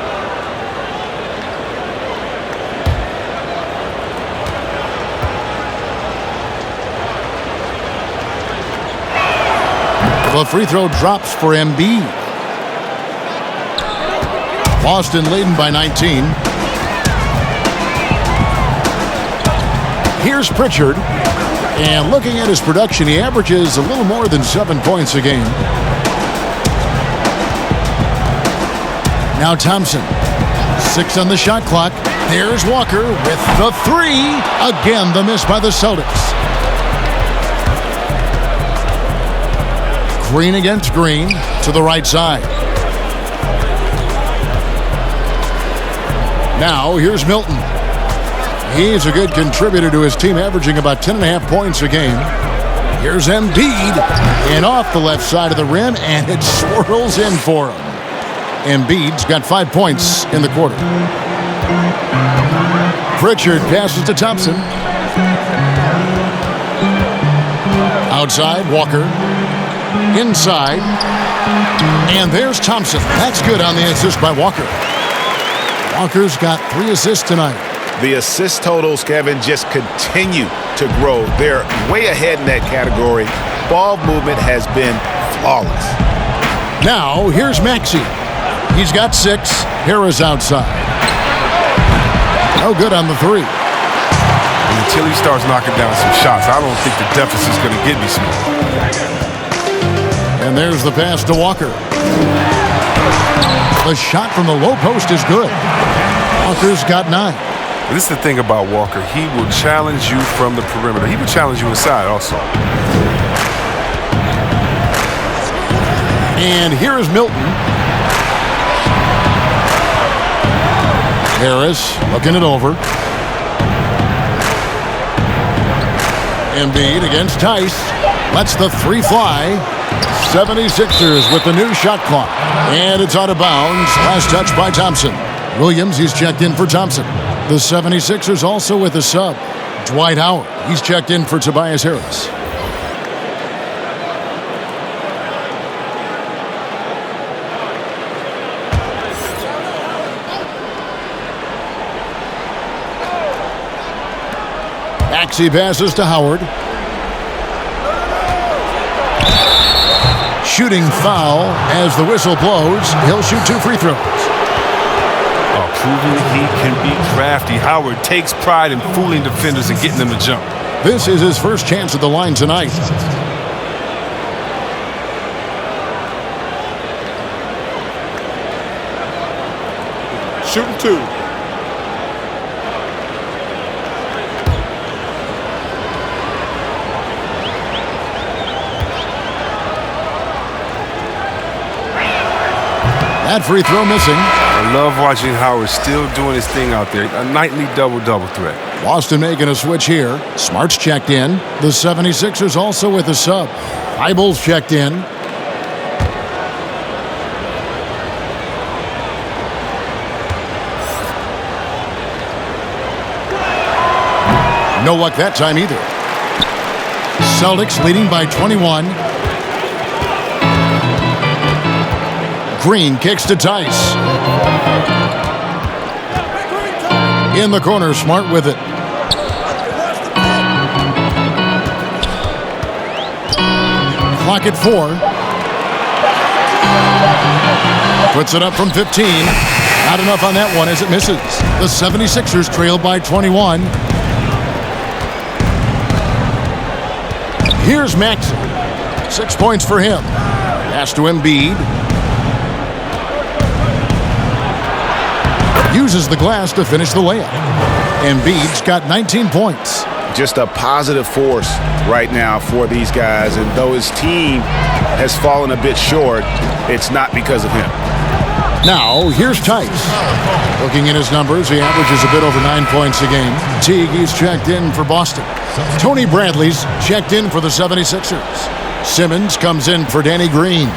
The free throw drops for Embiid. Boston leading by 19. Here's Pritchard. And looking at his production, he averages a little more than 7 points a game. Now Thompson. 6 on the shot clock. There's Walker with the three. Again, the miss by the Celtics. Green against Green to the right side. Now here's Milton. He's a good contributor to his team, averaging about 10.5 points a game. Here's Embiid. And off the left side of the rim, and it swirls in for him. Embiid's got 5 points in the quarter. Pritchard passes to Thompson. Outside, Walker. Inside. And there's Thompson. That's good on the assist by Walker. Walker's got 3 assists tonight. The assist totals, Kevin, just continue to grow. They're way ahead in that category. Ball movement has been flawless. Now, here's Maxey. He's got 6. Harris outside. No good on the 3. Until he starts knocking down some shots, I don't think the deficit's going to get me small. And there's the pass to Walker. The shot from the low post is good. Walker's got 9. This is the thing about Walker. He will challenge you from the perimeter. He will challenge you inside also. And here is Milton. Harris looking it over. Embiid against Tice. Lets the 3 fly. 76ers with the new shot clock. And it's out of bounds. Last touch by Thompson. Williams, he's checked in for Thompson. The 76ers also with a sub. Dwight Howard. He's checked in for Tobias Harris. Maxey passes to Howard. Shooting foul as the whistle blows. He'll shoot 2 free throws. Proving he can be crafty. Howard takes pride in fooling defenders and getting them to jump. This is his first chance at the line tonight. Shooting 2. That free throw missing. I love watching Howard still doing his thing out there. A nightly double-double threat. Boston making a switch here. Smart's checked in. The 76ers also with a sub. Eibel's checked in. No luck that time either. Celtics leading by 21. Green kicks to Tice. In the corner, Smart with it. Clock at 4. Puts it up from 15. Not enough on that one as it misses. The 76ers trail by 21. Here's Maxey. 6 points for him. Pass to Embiid. Uses the glass to finish the layup. Embiid's got 19 points. Just a positive force right now for these guys. And though his team has fallen a bit short, it's not because of him. Now, here's Tice. Looking at his numbers, he averages a bit over 9 points a game. Teague, he's checked in for Boston. Tony Bradley's checked in for the 76ers. Simmons comes in for Danny Green.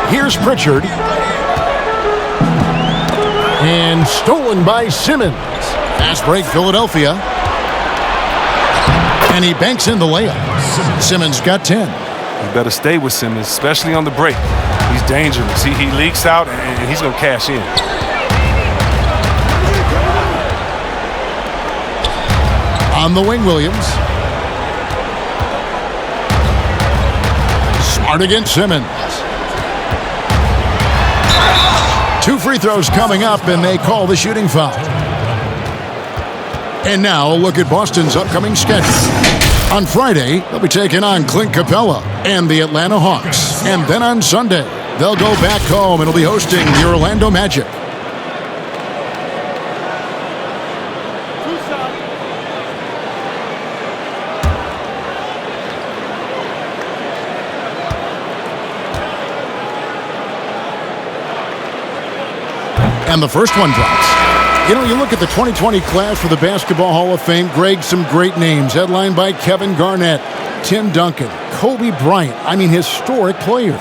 Here's Pritchard. And stolen by Simmons. Fast break, Philadelphia. And he banks in the layup. Simmons got 10. You better stay with Simmons, especially on the break. He's dangerous. He leaks out, and he's going to cash in. On the wing, Williams. Smart against Simmons. 2 free throws coming up, and they call the shooting foul. And now, look at Boston's upcoming schedule. On Friday, they'll be taking on Clint Capella and the Atlanta Hawks. And then on Sunday, they'll go back home and will be hosting the Orlando Magic. And the first one drops. You know, you look at the 2020 class for the Basketball Hall of Fame, Greg, some great names, headlined by Kevin Garnett, Tim Duncan, Kobe Bryant. I mean, historic players.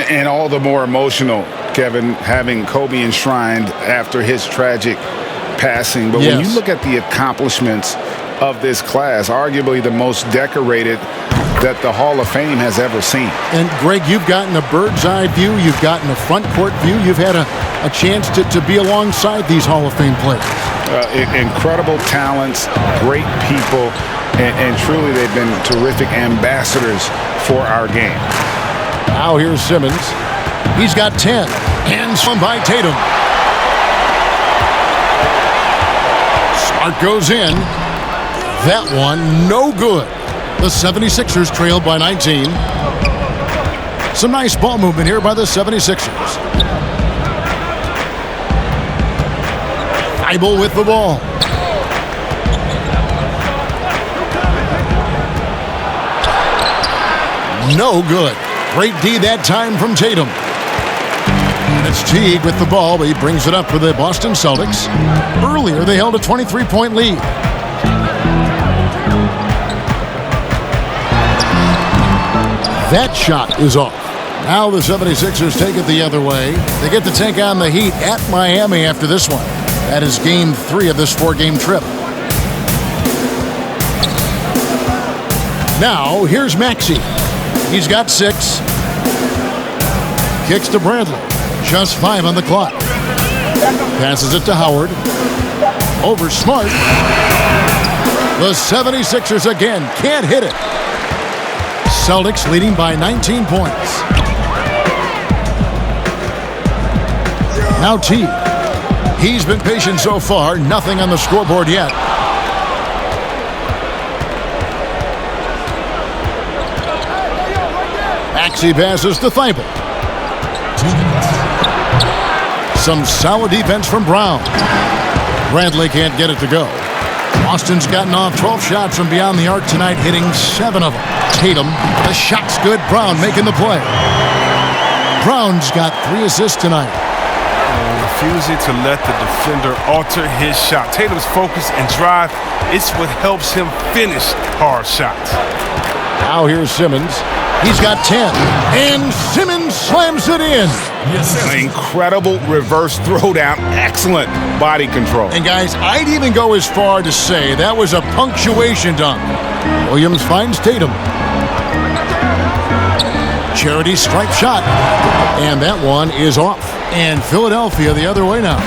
And all the more emotional, Kevin, having Kobe enshrined after his tragic passing. But when you look at the accomplishments of this class, arguably the most decorated that the Hall of Fame has ever seen. And, Greg, you've gotten a bird's eye view. You've gotten a front court view. You've had a chance to be alongside these Hall of Fame players. Incredible talents, great people, and truly they've been terrific ambassadors for our game. Now here's Simmons. He's got 10. And swung by Tatum. Smart goes in. That one, no good. The 76ers trailed by 19. Some nice ball movement here by the 76ers. Eibel with the ball. No good. Great D that time from Tatum. And it's Teague with the ball, but he brings it up for the Boston Celtics. Earlier, they held a 23-point lead. That shot is off. Now the 76ers take it the other way. They get to take on the Heat at Miami after this one. That is game 3 of this 4-game trip. Now, here's Maxey. He's got 6. Kicks to Bradley. Just 5 on the clock. Passes it to Howard. Over Smart. The 76ers again can't hit it. Celtics leading by 19 points. Now T. He's been patient so far. Nothing on the scoreboard yet. Maxey passes to Thibault. Some solid defense from Brown. Bradley can't get it to go. Boston's gotten off 12 shots from beyond the arc tonight, hitting 7 of them. Tatum, the shot's good. Brown making the play. Brown's got 3 assists tonight. Refusing to let the defender alter his shot. Tatum's focus and drive, it's what helps him finish hard shots. Now here's Simmons. He's got 10. And Simmons slams it in. Incredible reverse throwdown. Excellent body control. And guys, I'd even go as far to say that was a punctuation dunk. Williams finds Tatum. Charity stripe shot. And that one is off. And Philadelphia the other way now.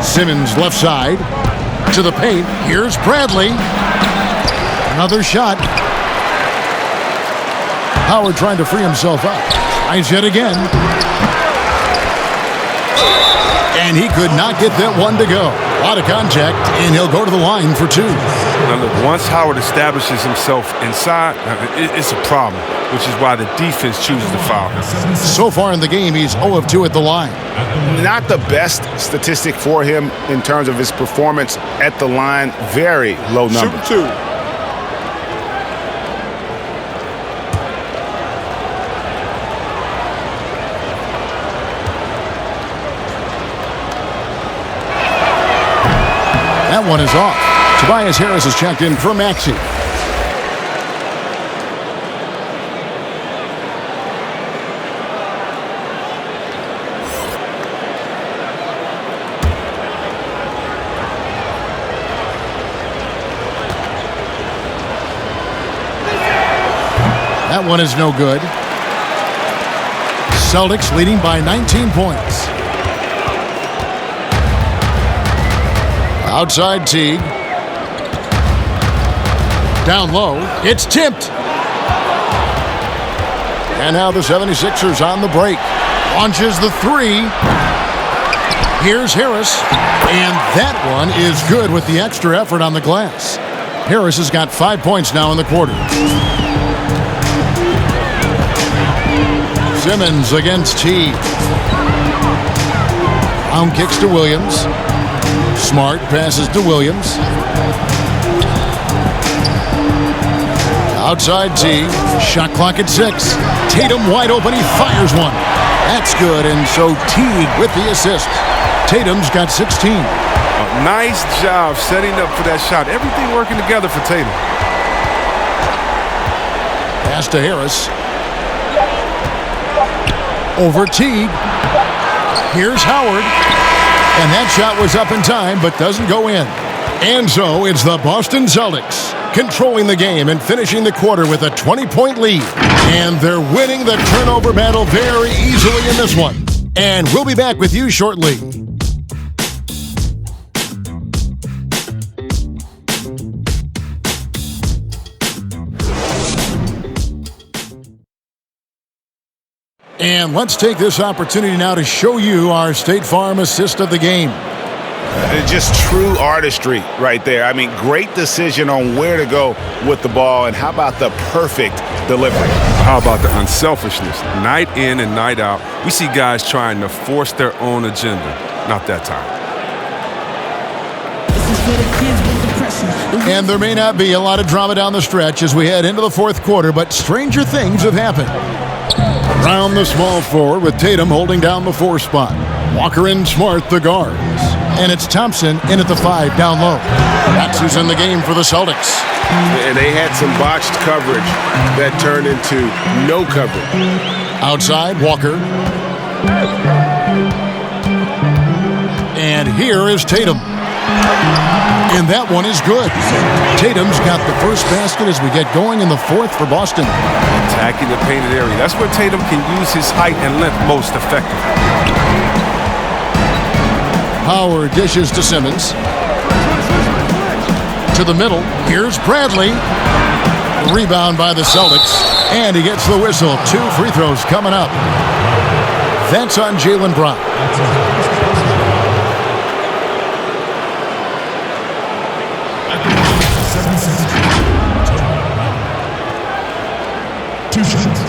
Simmons left side to the paint. Here's Bradley. Another shot. Howard trying to free himself up. Tries yet again. And he could not get that one to go. A lot of contact, and he'll go to the line for 2. Now look, once Howard establishes himself inside, it's a problem, which is why the defense chooses to foul him. So far in the game, he's 0 of 2 at the line. Not the best statistic for him in terms of his performance at the line. Very low number. Shoot 2. That one is off. Tobias Harris is checked in for Maxey. That one is no good. Celtics leading by 19 points. Outside Teague. Down low. It's tipped. And now the 76ers on the break. Launches the 3. Here's Harris. And that one is good with the extra effort on the glass. Harris has got 5 points now in the quarter. Simmons against Teague. Brown kicks to Williams. Smart passes to Williams. Outside Teague. Shot clock at 6. Tatum wide open. He fires one. That's good. And so Teague with the assist. Tatum's got 16. Nice job setting up for that shot. Everything working together for Tatum. Pass to Harris. Over Teague. Here's Howard. And that shot was up in time, but doesn't go in. And so it's the Boston Celtics controlling the game and finishing the quarter with a 20-point lead. And they're winning the turnover battle very easily in this one. And we'll be back with you shortly. And let's take this opportunity now to show you our State Farm assist of the game. Just true artistry right there. I mean, great decision on where to go with the ball, and how about the perfect delivery? How about the unselfishness? Night in and night out, we see guys trying to force their own agenda. Not that time. And there may not be a lot of drama down the stretch as we head into the fourth quarter, but stranger things have happened. Around the small forward with Tatum holding down the 4 spot. Walker and Smart the guards. And it's Thompson in at the 5 down low. That's who's in the game for the Celtics. And they had some botched coverage that turned into no coverage. Outside, Walker. And here is Tatum. And that one is good. Tatum's got the first basket as we get going in the fourth for Boston. Attacking the painted area. That's where Tatum can use his height and length most effectively. Howard dishes to Simmons. To the middle. Here's Bradley. Rebound by the Celtics. And he gets the whistle. 2 free throws coming up. That's on Jaylen Brown. 2 shots.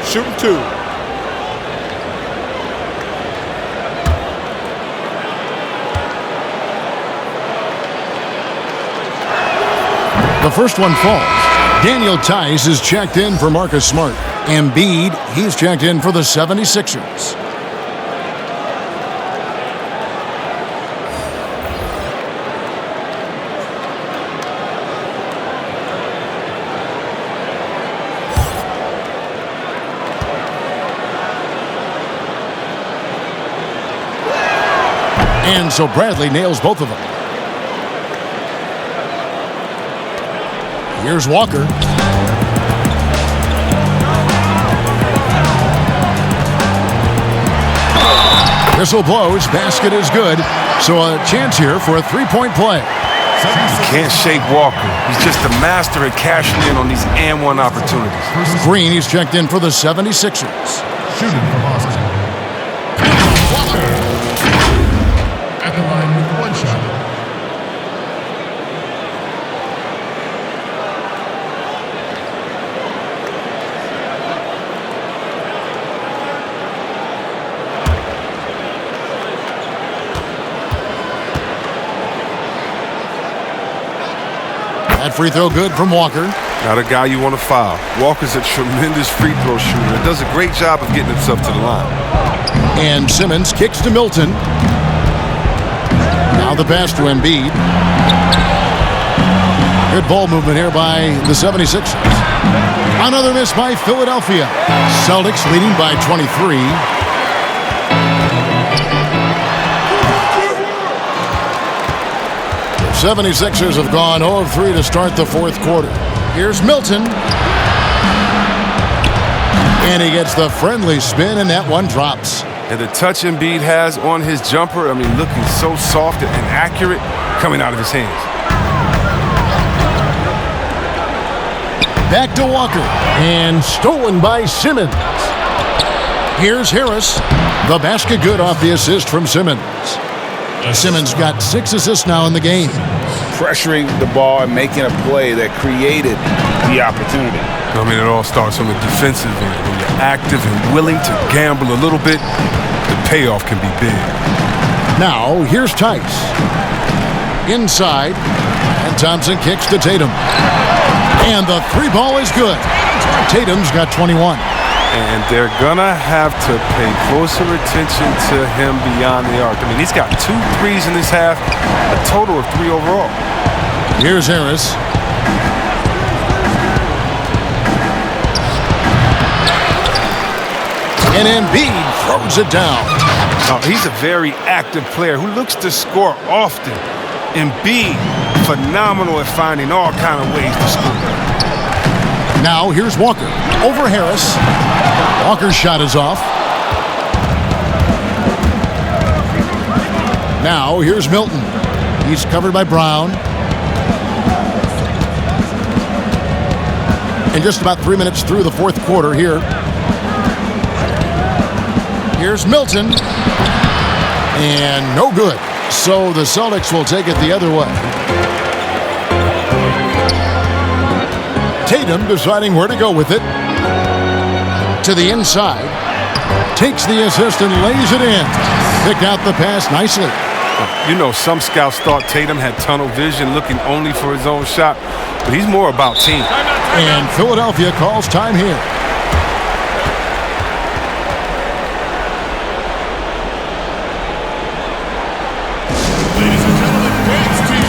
Shooting 2. The first one falls. Daniel Tice is checked in for Marcus Smart. Embiid, he's checked in for the 76ers. And so Bradley nails both of them. Here's Walker. Whistle blows. Basket is good. So a chance here for a three-point play. You can't shake Walker. He's just a master at cashing in on these and-one opportunities. Green, he's checked in for the 76ers. Shooting for Boston. Walker. At the line with 1 shot. That free throw good from Walker. Not a guy you want to foul. Walker's a tremendous free throw shooter and does a great job of getting himself to the line. And Simmons kicks to Milton. Now the pass to Embiid. Good ball movement here by the 76ers. Another miss by Philadelphia. Celtics leading by 23. The 76ers have gone 0 of 3 to start the fourth quarter. Here's Milton. And he gets the friendly spin, and that one drops. And the touch Embiid has on his jumper, I mean, looking so soft and accurate coming out of his hands. Back to Walker. And stolen by Simmons. Here's Harris. The basket good off the assist from Simmons. Simmons got 6 assists now in the game. Pressuring the ball and making a play that created the opportunity. I mean, it all starts on the defensive end. When you're active and willing to gamble a little bit, the payoff can be big. Now, here's Tice. Inside, and Thompson kicks to Tatum. And the 3 ball is good. Tatum's got 21. And they're going to have to pay closer attention to him beyond the arc. I mean, he's got 2 threes in this half, a total of 3 overall. Here's Harris. And Embiid throws it down. Oh, he's a very active player who looks to score often. Embiid, phenomenal at finding all kind of ways to score. Now here's Walker over Harris. Walker's shot is off. Now here's Milton. He's covered by Brown. And just about 3 minutes through the fourth quarter here. Here's Milton. And no good. So the Celtics will take it the other way. Tatum deciding where to go with it. To the inside. Takes the assist and lays it in. picked out the pass nicely. You know, some scouts thought Tatum had tunnel vision, looking only for his own shot, but he's more about team. And Philadelphia calls time here. Ladies and gentlemen, Wade's team.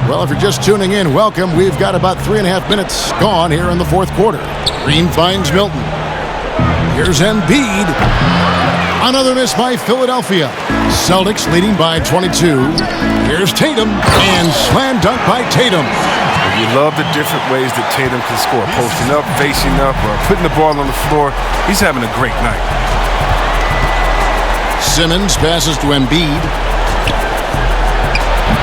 Well, if you're just tuning in, welcome. We've got about 3.5 minutes gone here in the fourth quarter. Green finds Milton. Here's Embiid. Another miss by Philadelphia. Celtics leading by 22. Here's Tatum. And slam dunk by Tatum. You love the different ways that Tatum can score. Posting up, facing up, or putting the ball on the floor. He's having a great night. Simmons passes to Embiid.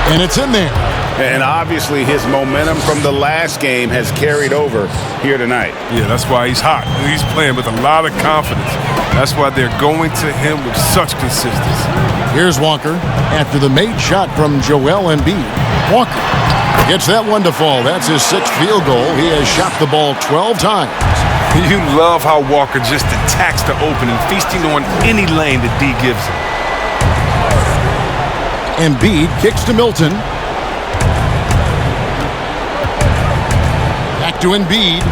And it's in there. And obviously his momentum from the last game has carried over here tonight. Yeah, that's why he's hot. He's playing with a lot of confidence. That's why they're going to him with such consistency. Here's Walker after the made shot from Joel Embiid. Walker gets that one to fall. That's his 6th field goal. He has shot the ball 12 times. You love how Walker just attacks the opening, feasting on any lane that D gives him. Embiid kicks to Milton. Back to Embiid.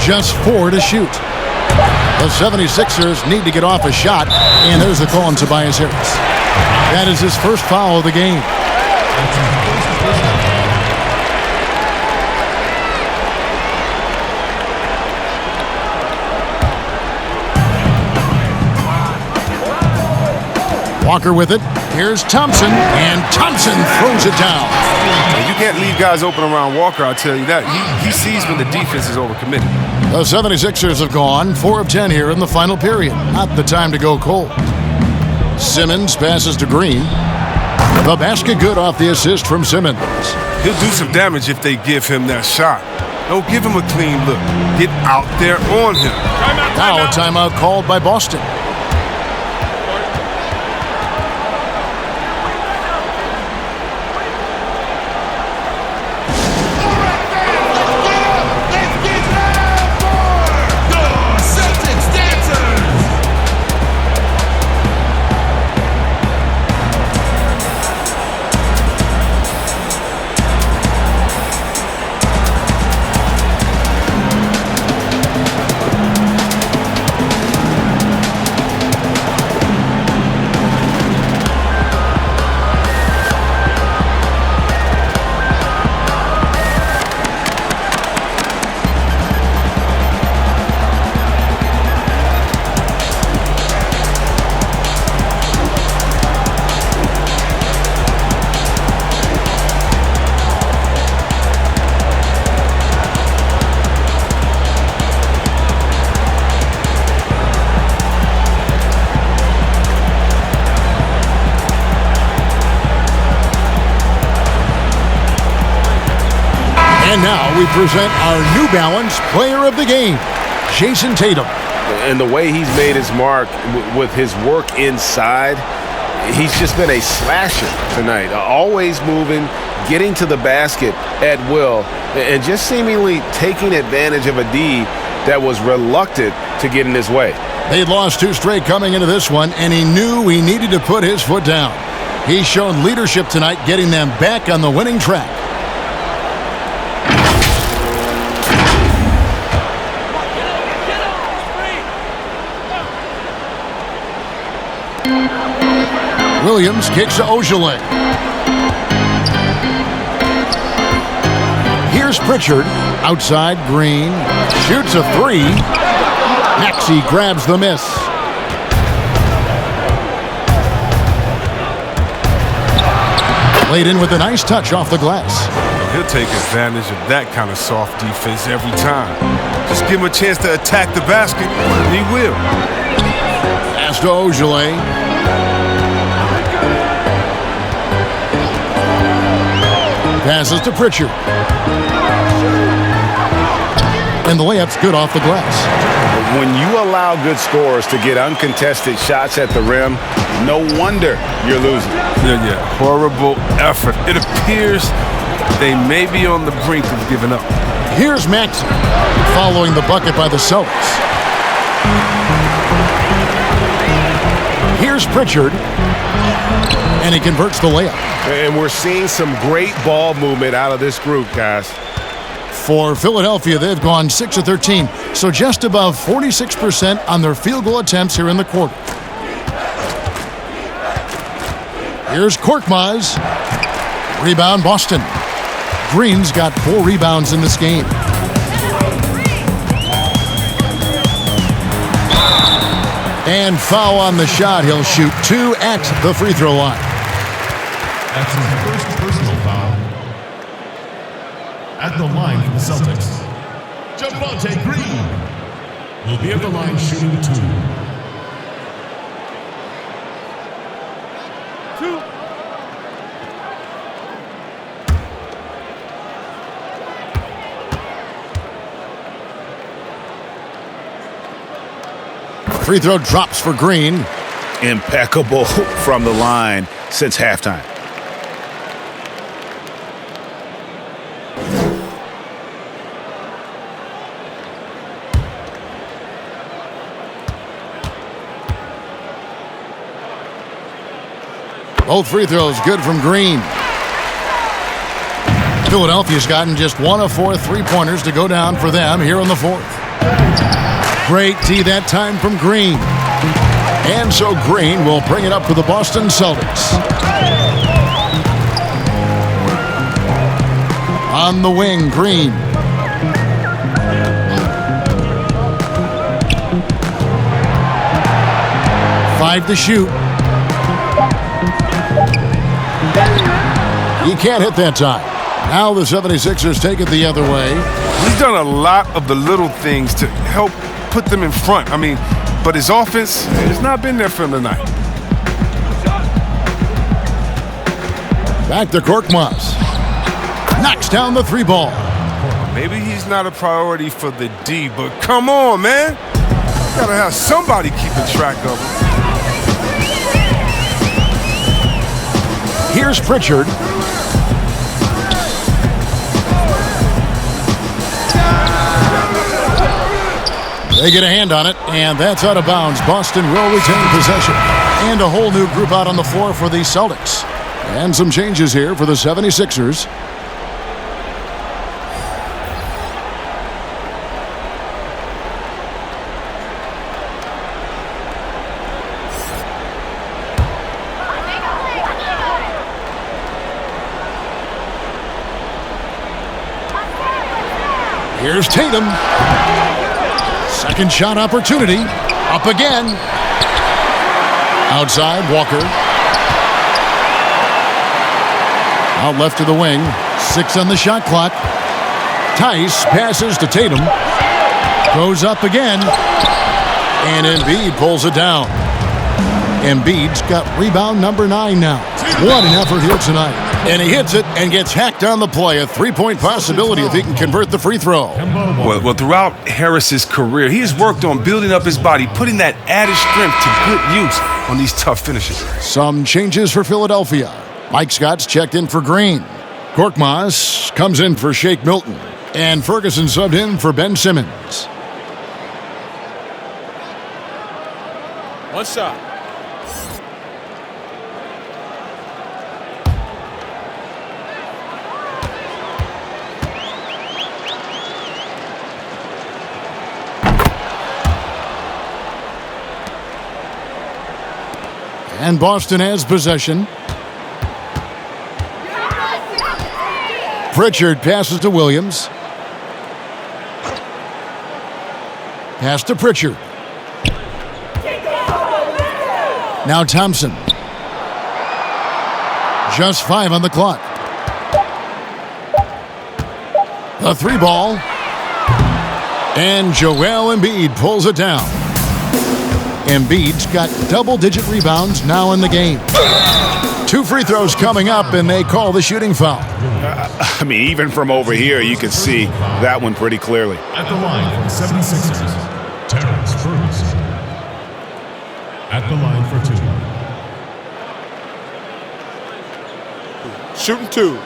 Just 4 to shoot. The 76ers need to get off a shot, and there's the call on Tobias Harris. That is his first foul of the game. Walker with it. Here's Thompson, and Thompson throws it down. You can't leave guys open around Walker, I'll tell you that. He sees when the defense is overcommitted. The 76ers have gone 4 of 10 here in the final period. Not the time to go cold. Simmons passes to Green. The basket good off the assist from Simmons. He'll do some damage if they give him that shot. Don't give him a clean look. Get out there on him. Now a timeout called by Boston. And now we present our New Balance Player of the Game, Jason Tatum. And the way he's made his mark with his work inside, he's just been a slasher tonight. Always moving, getting to the basket at will, and just seemingly taking advantage of a D that was reluctant to get in his way. They'd lost 2 straight coming into this one, and he knew he needed to put his foot down. He's shown leadership tonight, getting them back on the winning track. Williams kicks to Ojale. Here's Pritchard. Outside, Green. Shoots a three. Maxey grabs the miss. Laid in with a nice touch off the glass. He'll take advantage of that kind of soft defense every time. Just give him a chance to attack the basket, and he will. Pass to Ojale. Passes to Pritchard. And the layup's good off the glass. When you allow good scorers to get uncontested shots at the rim, no wonder you're losing. Yeah. Horrible effort. It appears they may be on the brink of giving up. Here's Maxey following the bucket by the Celtics. Here's Pritchard. And he converts the layup. And we're seeing some great ball movement out of this group, guys. For Philadelphia, they've gone 6 of 13, so just above 46% on their field goal attempts here in the quarter. Here's Korkmaz. Rebound, Boston. Green's got 4 rebounds in this game. And foul on the shot. He'll shoot 2 at the free throw line. That's his first personal foul. At the line for the Celtics, Javonte Green will be at the line shooting 2. Free throw drops for Green. Impeccable from the line since halftime. Both free throws good from Green. Philadelphia's gotten just 1 of 4 3-pointers to go down for them here in the fourth. Great D that time from Green. And so Green will bring it up for the Boston Celtics. On the wing, Green. Five to shoot. He can't hit that time. Now the 76ers take it the other way. He's done a lot of the little things to help put them in front. But his offense has not been there for him tonight. Back to Korkmaz. Knocks down the 3 ball. Maybe he's not a priority for the D, but come on, man. Gotta have somebody keeping track of him. Here's Pritchard. They get a hand on it, and that's out of bounds. Boston will retain possession. And a whole new group out on the floor for the Celtics. And some changes here for the 76ers. Here's Tatum. Second shot opportunity. Up again. Outside, Walker. Out left to the wing. 6 on the shot clock. Tice passes to Tatum. Goes up again. And Embiid pulls it down. Embiid's got rebound number 9 now. What an effort here tonight. And he hits it and gets hacked on the play. A 3-point possibility if he can convert the free throw. Well, throughout Harris's career, he has worked on building up his body, putting that added strength to good use on these tough finishes. Some changes for Philadelphia. Mike Scott's checked in for Green. Korkmaz comes in for Shake Milton. And Ferguson subbed in for Ben Simmons. One shot. And Boston has possession. Pritchard passes to Williams. Pass to Pritchard. Now Thompson. Just 5 on the clock. The 3 ball. And Joel Embiid pulls it down. Embiid's got double-digit rebounds now in the game. 2 free throws coming up, and they call the shooting foul. I mean, even from over here, you can see that one pretty clearly. At the line for the 76ers, Terrence Ferguson. At the line for 2. Shooting 2.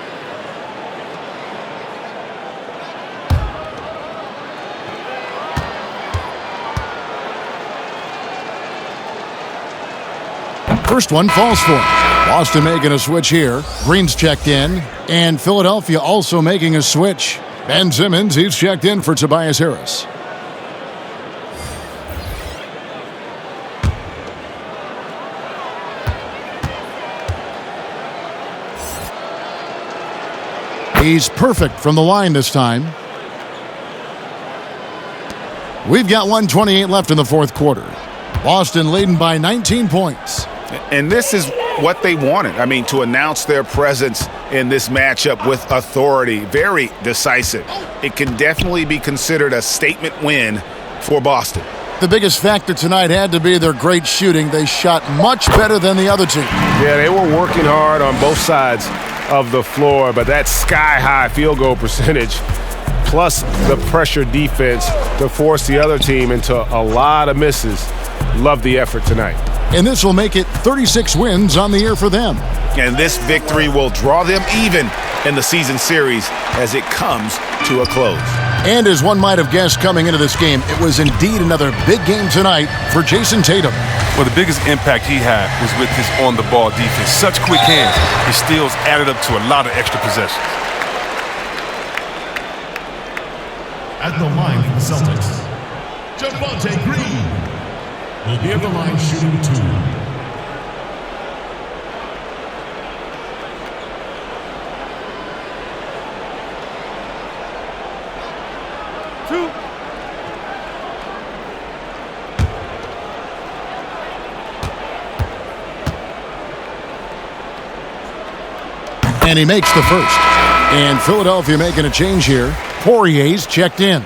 First one falls for him. Boston making a switch here. Green's checked in. And Philadelphia also making a switch. Ben Simmons, he's checked in for Tobias Harris. He's perfect from the line this time. We've got 1:28 left in the fourth quarter. Boston leading by 19 points. And this is what they wanted. I mean, to announce their presence in this matchup with authority. Very decisive. It can definitely be considered a statement win for Boston. The biggest factor tonight had to be their great shooting. They shot much better than the other team. Yeah, they were working hard on both sides of the floor, but that sky-high field goal percentage plus the pressure defense to force the other team into a lot of misses. Love the effort tonight. And this will make it 36 wins on the year for them. And this victory will draw them even in the season series as it comes to a close. And as one might have guessed coming into this game, it was indeed another big game tonight for Jason Tatum. Well, the biggest impact he had was with his on-the-ball defense. Such quick hands. His steals added up to a lot of extra possessions. At the line for the Celtics, Javonte Green will be at the line shooting 2. And he makes the first. And Philadelphia making a change here. Poirier's checked in.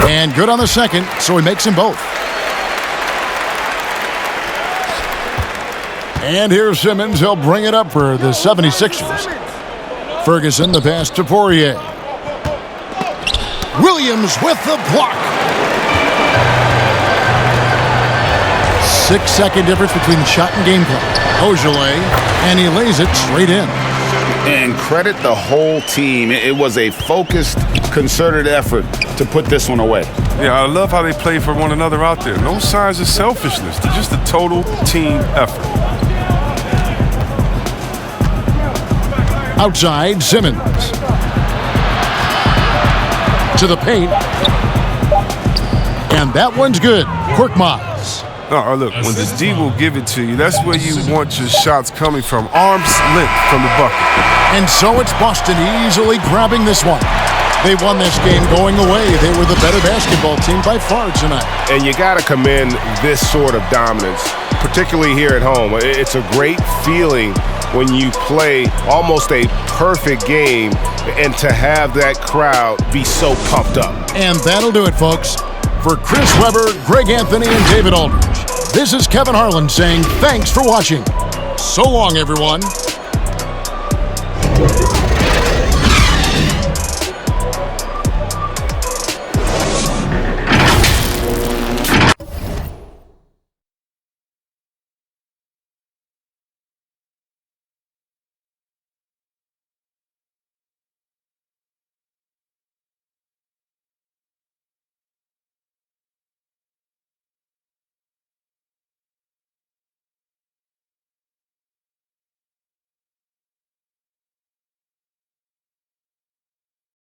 And good on the second, so he makes them both. And here's Simmons. He'll bring it up for the 76ers. Ferguson, the pass to Poirier. Williams with the block. 6-second difference between shot and game clock. Ojale, and he lays it straight in. And credit the whole team. It was a focused, concerted effort to put this one away. Yeah, I love how they play for one another out there. No signs of selfishness. They're just a total team effort. Outside, Simmons. To the paint. And that one's good. Korkmaz. Oh, look, when the D will give it to you, that's where you want your shots coming from. Arm's length from the bucket. And so it's Boston easily grabbing this one. They won this game going away. They were the better basketball team by far tonight. And you got to commend this sort of dominance, particularly here at home. It's a great feeling when you play almost a perfect game and to have that crowd be so pumped up. And that'll do it, folks. For Chris Webber, Greg Anthony, and David Aldridge, this is Kevin Harlan saying thanks for watching. So long, everyone.